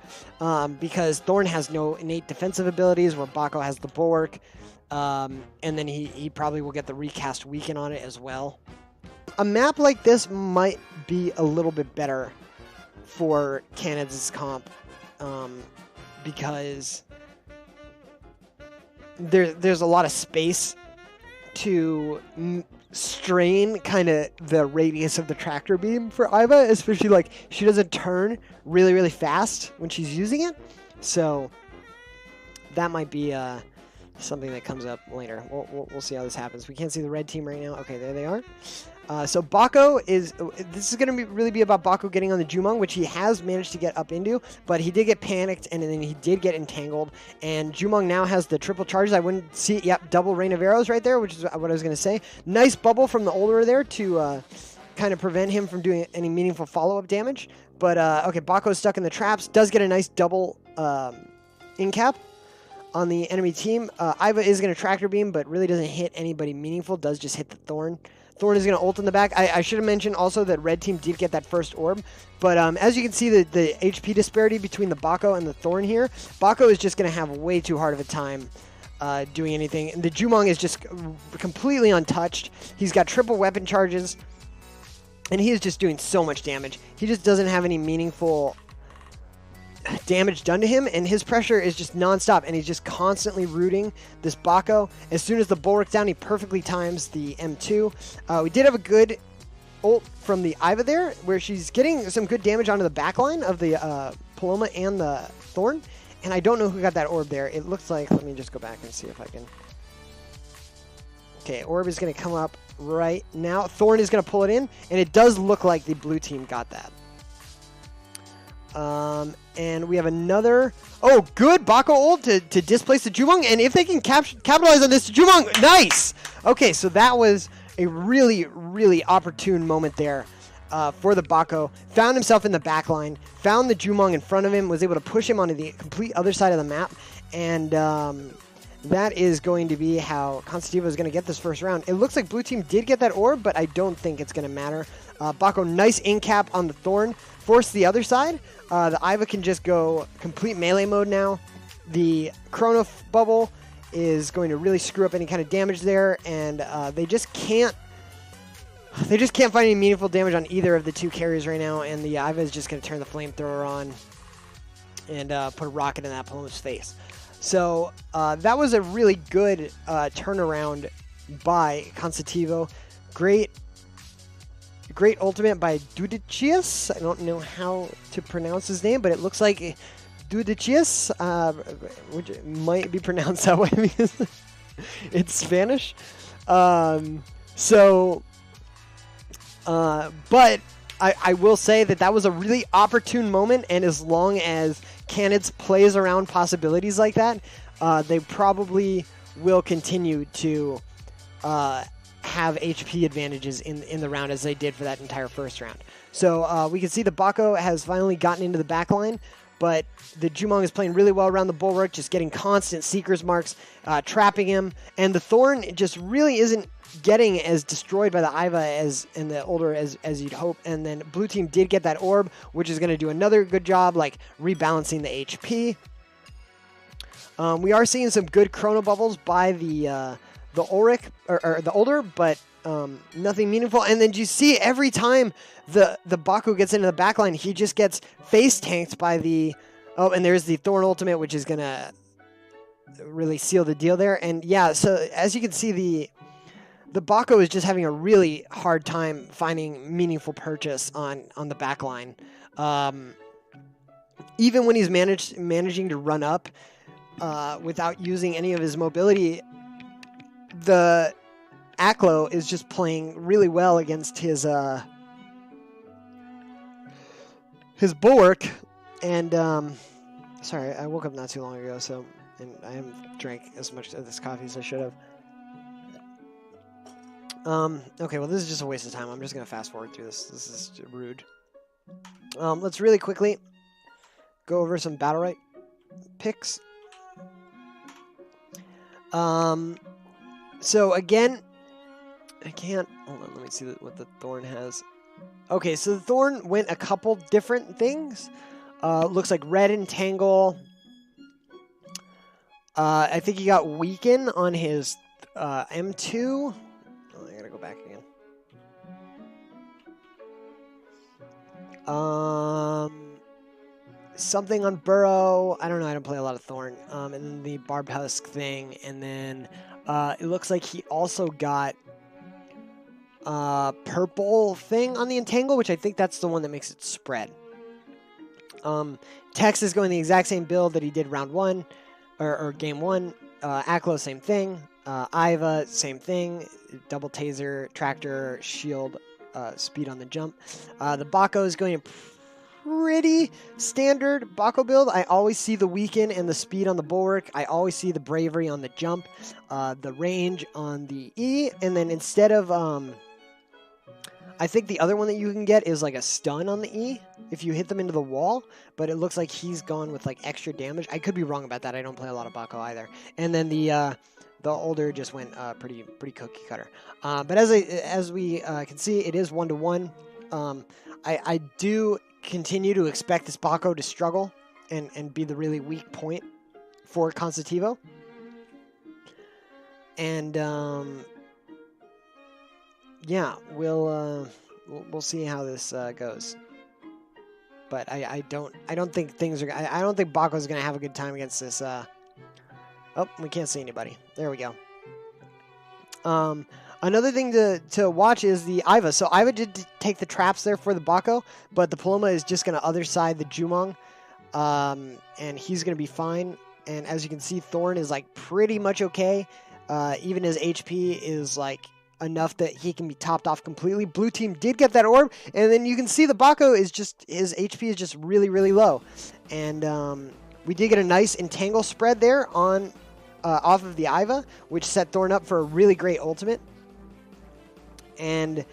because Thorn has no innate defensive abilities where Bako has the Bulwark, and then he probably will get the recast weaken on it as well. A map like this might be a little bit better for Canids' comp because there's a lot of space to strain kind of the radius of the tractor beam for Iva, especially like she doesn't turn really, really fast when she's using it. So that might be something that comes up later. We'll see how this happens. We can't see the red team right now. Okay, there they are. So Bako this is going to really be about Bako getting on the Jumong, which he has managed to get up into, but he did get panicked, and then he did get entangled, and Jumong now has the triple charges. I wouldn't see, yep, double rain of arrows right there, which is what I was going to say. Nice bubble from the Older there to kind of prevent him from doing any meaningful follow-up damage, but okay, Bako's stuck in the traps, does get a nice double in-cap on the enemy team. Iva is going to tractor beam, but really doesn't hit anybody meaningful, does just hit the Thorn. Thorn is going to ult in the back. I should have mentioned also that red team did get that first orb. But as you can see, the HP disparity between the Bako and the Thorn here, Bako is just going to have way too hard of a time doing anything. And the Jumong is just completely untouched. He's got triple weapon charges, and he is just doing so much damage. He just doesn't have any meaningful damage done to him, and his pressure is just non-stop, and he's just constantly rooting this Bako. As soon as the Bulwark's down, he perfectly times the M2. We did have a good ult from the Iva there, where she's getting some good damage onto the backline of the Paloma and the Thorn, and I don't know who got that orb there. It looks like, let me just go back and see if I can. Okay, orb is going to come up right now. Thorn is going to pull it in, and it does look like the blue team got that. And we have another, oh, good Bako ult to displace the Jumong, and if they can capitalize on this, Jumong, nice! Okay, so that was a really, really opportune moment there for the Bako. Found himself in the back line, found the Jumong in front of him, was able to push him onto the complete other side of the map, and that is going to be how Cansativo is going to get this first round. It looks like blue team did get that orb, but I don't think it's going to matter. Bako, nice in-cap on the Thorn, force the other side. The Iva can just go complete melee mode now. The Chrono Bubble is going to really screw up any kind of damage there, and they just can't find any meaningful damage on either of the two carriers right now, and the Iva is just going to turn the flamethrower on and put a rocket in that Paloma's face. So that was a really good turnaround by Cansativo. Great ultimate by Dudicius. I don't know how to pronounce his name, but it looks like Dudicius, which might be pronounced that way because it's Spanish. But I will say that was a really opportune moment, and as long as Canids plays around possibilities like that, they probably will continue to have HP advantages in the round as they did for that entire first round. So we can see the Bako has finally gotten into the backline. but the Jumong is playing really well around the bulwark, just getting constant Seeker's marks, trapping him, and the Thorn just really isn't getting as destroyed by the Iva and the older as you'd hope. And then blue team did get that orb, which is going to do another good job, like rebalancing the HP. We are seeing some good chrono bubbles by the Ulrich or the older, but nothing meaningful. And then you see every time the Baku gets into the backline, he just gets face tanked by the and there's the Thorn ultimate, which is gonna really seal the deal there. And yeah, so as you can see, the Baku is just having a really hard time finding meaningful purchase on the backline. Even when he's managing to run up without using any of his mobility, the Aklo is just playing really well against his bulwark. And sorry, I woke up not too long ago, and I haven't drank as much of this coffee as I should have. Okay, well, this is just a waste of time. I'm just gonna fast forward through this. This is rude. Let's really quickly go over some battle right picks. So again, I can't, hold on, let me see what the Thorn has. Okay, so the Thorn went a couple different things. Looks like Red Entangle. I think he got Weaken on his M2. Oh, I gotta go back again. Something on Burrow. I don't know, I don't play a lot of Thorn. And then the Barbed Husk thing, and then it looks like he also got purple thing on the Entangle, which I think that's the one that makes it spread. Tex is going the exact same build that he did round 1, or game 1. Aklo, same thing. Iva, same thing. Double taser, tractor, shield, speed on the jump. The Bako is going pretty standard Bako build. I always see the weaken and the speed on the bulwark. I always see the bravery on the jump, the range on the E, and then instead of I think the other one that you can get is like a stun on the E if you hit them into the wall, but it looks like he's gone with like extra damage. I could be wrong about that. I don't play a lot of Bako either. And then the older just went pretty cookie cutter. But as we can see, it is 1-to-1. I do continue to expect this Bako to struggle and be the really weak point for Cansativo. And yeah, we'll see how this goes. But I don't think things are. I don't think Bako's gonna have a good time against this. Oh, we can't see anybody. There we go. Another thing to watch is the Iva. So Iva did take the traps there for the Bako, but the Paloma is just gonna other side the Jumong, and he's gonna be fine. And as you can see, Thorn is like pretty much okay. Even his HP is like enough that he can be topped off completely. Blue team did get that orb, and then you can see the Bako is just, his HP is just really low. And we did get a nice entangle spread there on off of the Iva, which set Thorn up for a really great ultimate. And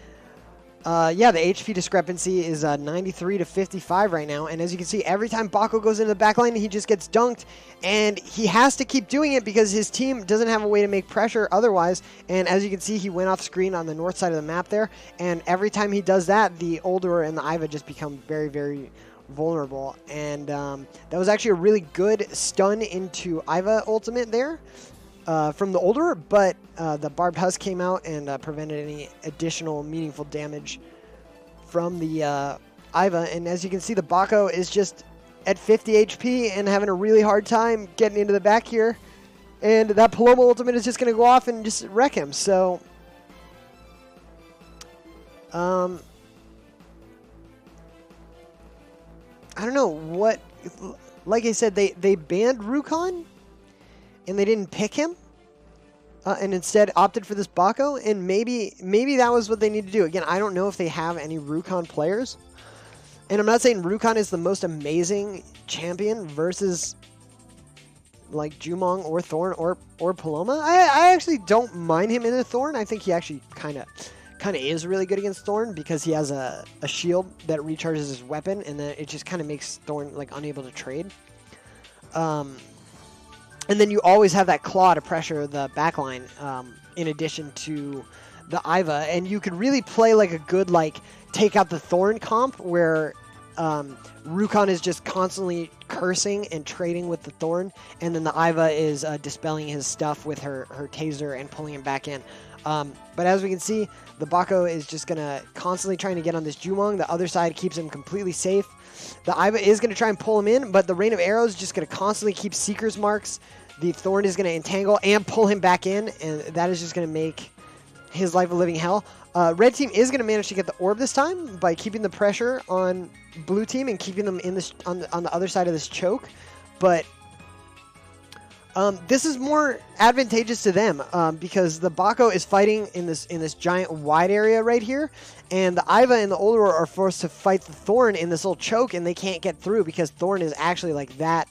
yeah, the HP discrepancy is 93 to 55 right now. And as you can see, every time Bako goes into the backline, he just gets dunked. And he has to keep doing it because his team doesn't have a way to make pressure otherwise. And as you can see, he went off screen on the north side of the map there. And every time he does that, the Older and the Iva just become very vulnerable. And that was actually a really good stun into Iva ultimate there from the Older, but the Barbed Husk came out and prevented any additional meaningful damage from the Iva. And as you can see, the Bako is just at 50 HP and having a really hard time getting into the back here. And that Paloma ultimate is just going to go off and just wreck him. So, I don't know what, like I said, they banned Rukon and they didn't pick him and instead opted for this Bako, and maybe that was what they need to do. Again, I don't know if they have any Rukon players, and I'm not saying Rukon is the most amazing champion versus like Jumong or Thorn or Paloma. I actually don't mind him in a Thorn. I think he actually kind kind of is really good against Thorn because he has a shield that recharges his weapon, and then it just kind of makes Thorn like unable to trade. And then you always have that claw to pressure the backline, in addition to the Iva, and you could really play like a good like take out the Thorn comp where Rukon is just constantly cursing and trading with the Thorn, and then the Iva is dispelling his stuff with her taser and pulling him back in. But as we can see, the Bako is just going to constantly trying to get on this Jumong. The other side keeps him completely safe. The Iva is going to try and pull him in, but the Rain of Arrows is just going to constantly keep Seeker's marks. The Thorn is going to entangle and pull him back in, and that is just going to make his life a living hell. Red team is going to manage to get the orb this time by keeping the pressure on blue team and keeping them in this on the other side of this choke, but this is more advantageous to them because the Bako is fighting in this giant wide area right here, and the Iva and the Oldor are forced to fight the Thorn in this little choke, and they can't get through because Thorn is actually like that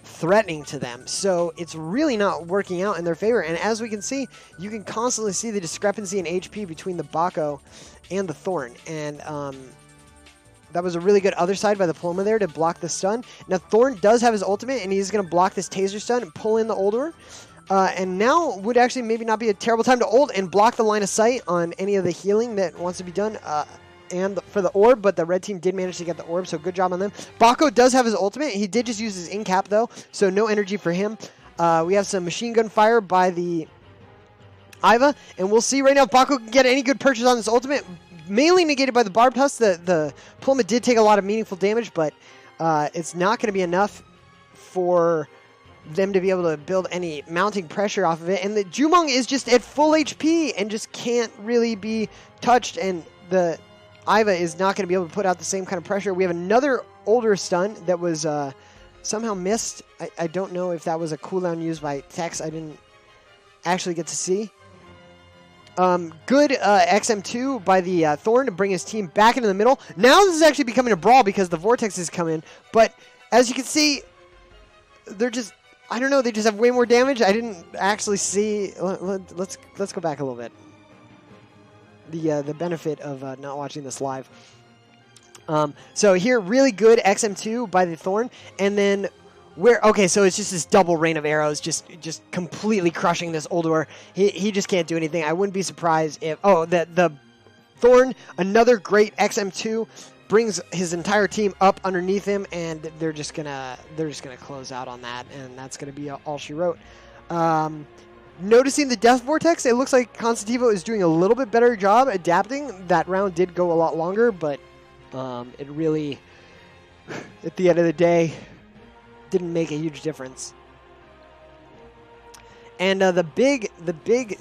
threatening to them. So it's really not working out in their favor. And as we can see, you can constantly see the discrepancy in HP between the Bako and the Thorn. And that was a really good other side by the Paloma there to block the stun. Now Thorn does have his ultimate, and he's going to block this taser stun and pull in the Oldor. And now would actually maybe not be a terrible time to ult and block the line of sight on any of the healing that wants to be done. And for the orb, but the red team did manage to get the orb, so good job on them. Bako does have his ultimate. He did just use his in-cap, though, so no energy for him. We have some machine gun fire by the Iva, and we'll see right now if Bako can get any good purchase on this ultimate. Mainly negated by the Barbed Husk. The Paloma did take a lot of meaningful damage, but it's not going to be enough for them to be able to build any mounting pressure off of it. And the Jumong is just at full HP and just can't really be touched, and the Iva is not going to be able to put out the same kind of pressure. We have another older stun that was somehow missed. I don't know if that was a cooldown used by Tex. I didn't actually get to see. Good XM2 by the Thorn to bring his team back into the middle. Now this is actually becoming a brawl because the Vortex has come in. But as you can see, they're just, I don't know, they just have way more damage. I didn't actually see. Let's go back a little bit. The benefit of not watching this live. So here, really good XM2 by the Thorn, and then okay, so it's just this double rain of arrows, just completely crushing this Oldor. He just can't do anything. I wouldn't be surprised if the Thorn, another great XM2, brings his entire team up underneath him, and they're just gonna close out on that, and that's gonna be all she wrote. Noticing the Death Vortex, it looks like Cansativo is doing a little bit better job adapting. That round did go a lot longer, but it really, at the end of the day, didn't make a huge difference. And the big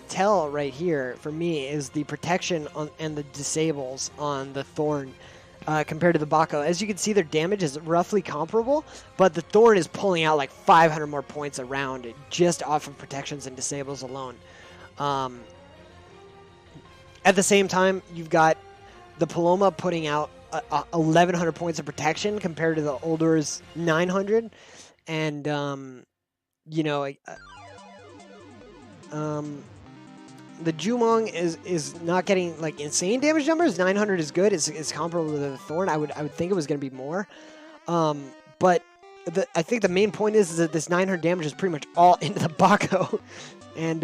tell right here for me is the protection and the disables on the Thorn compared to the Bako. As you can see, their damage is roughly comparable, but the Thorn is pulling out like 500 more points a round just off of protections and disables alone. At the same time, you've got the Paloma putting out 1,100 points of protection compared to the Oldor's 900, and you know, the Jumong is not getting like insane damage numbers. 900 is good. It's comparable to the Thorn. I would think it was going to be more. But I think the main point is that this 900 damage is pretty much all into the Bako, and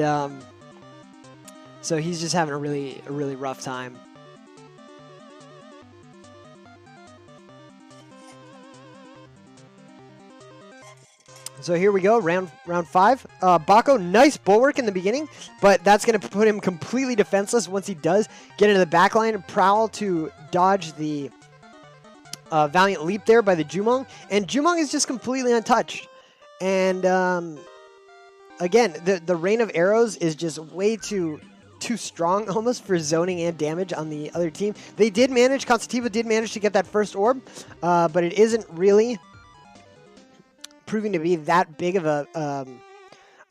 so he's just having a really rough time. So here we go, round 5. Bako, nice bulwark in the beginning, but that's going to put him completely defenseless once he does get into the backline. Prowl to dodge the Valiant Leap there by the Jumong, and Jumong is just completely untouched. And again, the Rain of Arrows is just way too strong almost for zoning and damage on the other team. They did manage, Cansativo did manage to get that first orb, but it isn't really proving to be that big of an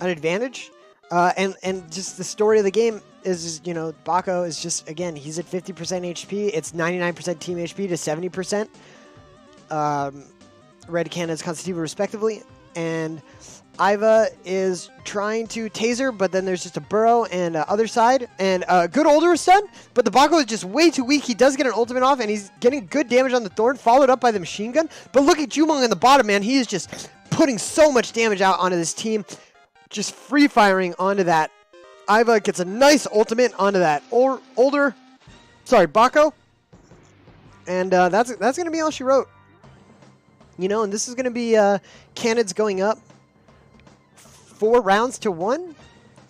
advantage. And just the story of the game is, you know, Bako is just, again, he's at 50% HP. It's 99% team HP to 70%. Red Canids, Cansativo respectively. And Iva is trying to taser, but then there's just a burrow and other side. And good Older stun, but the Bako is just way too weak. He does get an ultimate off, and he's getting good damage on the Thorn, followed up by the machine gun. But look at Jumong in the bottom, man. He is just putting so much damage out onto this team. Just free firing onto that. Iva gets a nice ultimate onto that Bako. And that's going to be all she wrote. You know, and this is going to be Canids going up 4 rounds to 1.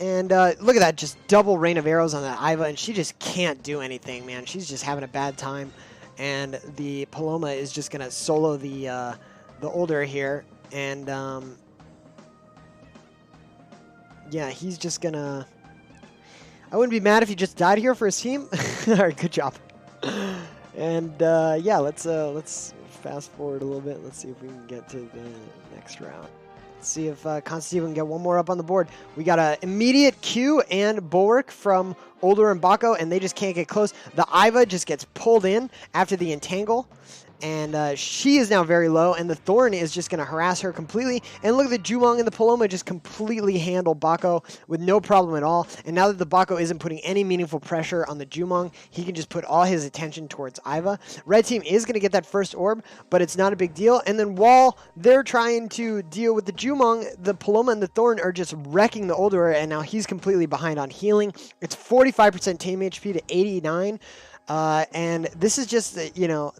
And look at that, just double rain of arrows on that Iva, and she just can't do anything, man. She's just having a bad time. And the Paloma is just going to solo the Older here. And, yeah, he's just going to... I wouldn't be mad if he just died here for his team. All right, good job. And, yeah, let's fast forward a little bit. Let's see if we can get to the next round. Let's see if Cansativo can get one more up on the board. We got an immediate Q and Bulwark from Older and Bako, and they just can't get close. The Iva just gets pulled in after the entangle, and she is now very low, and the Thorn is just going to harass her completely. And look at the Jumong and the Paloma just completely handle Bako with no problem at all. And now that the Bako isn't putting any meaningful pressure on the Jumong, he can just put all his attention towards Iva. Red team is going to get that first orb, but it's not a big deal. And then while they're trying to deal with the Jumong, the Paloma and the Thorn are just wrecking the Older, and now he's completely behind on healing. It's 45% tame HP to 89. And this is just, you know,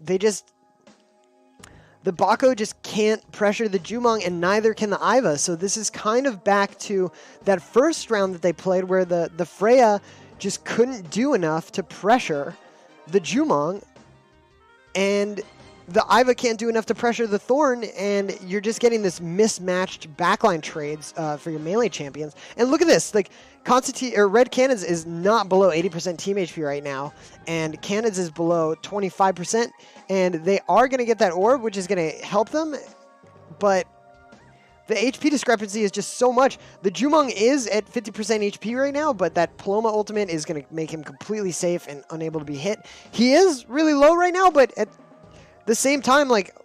the Bako just can't pressure the Jumong, and neither can the Iva. So this is kind of back to that first round that they played where the Freya just couldn't do enough to pressure the Jumong, and the Iva can't do enough to pressure the Thorn, and you're just getting this mismatched backline trades for your melee champions. And look at this, like Red Canids is not below 80% team HP right now, and Canids is below 25%, and they are going to get that orb, which is going to help them, but the HP discrepancy is just so much. The Jumong is at 50% HP right now, but that Paloma ultimate is going to make him completely safe and unable to be hit. He is really low right now, but at the same time, like,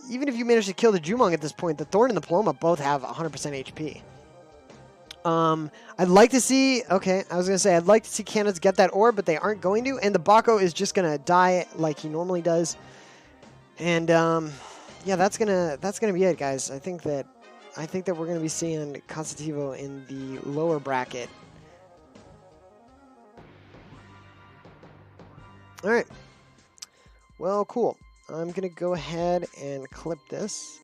even if you manage to kill the Jumong at this point, the Thorn and the Paloma both have 100% HP. I'd like to see, okay, I was going to say, I'd like to see Canids get that orb, but they aren't going to, and the Bako is just going to die like he normally does. And, yeah, that's gonna be it, guys. I think that we're going to be seeing Cansativo in the lower bracket. All right. Well, cool. I'm going to go ahead and clip this.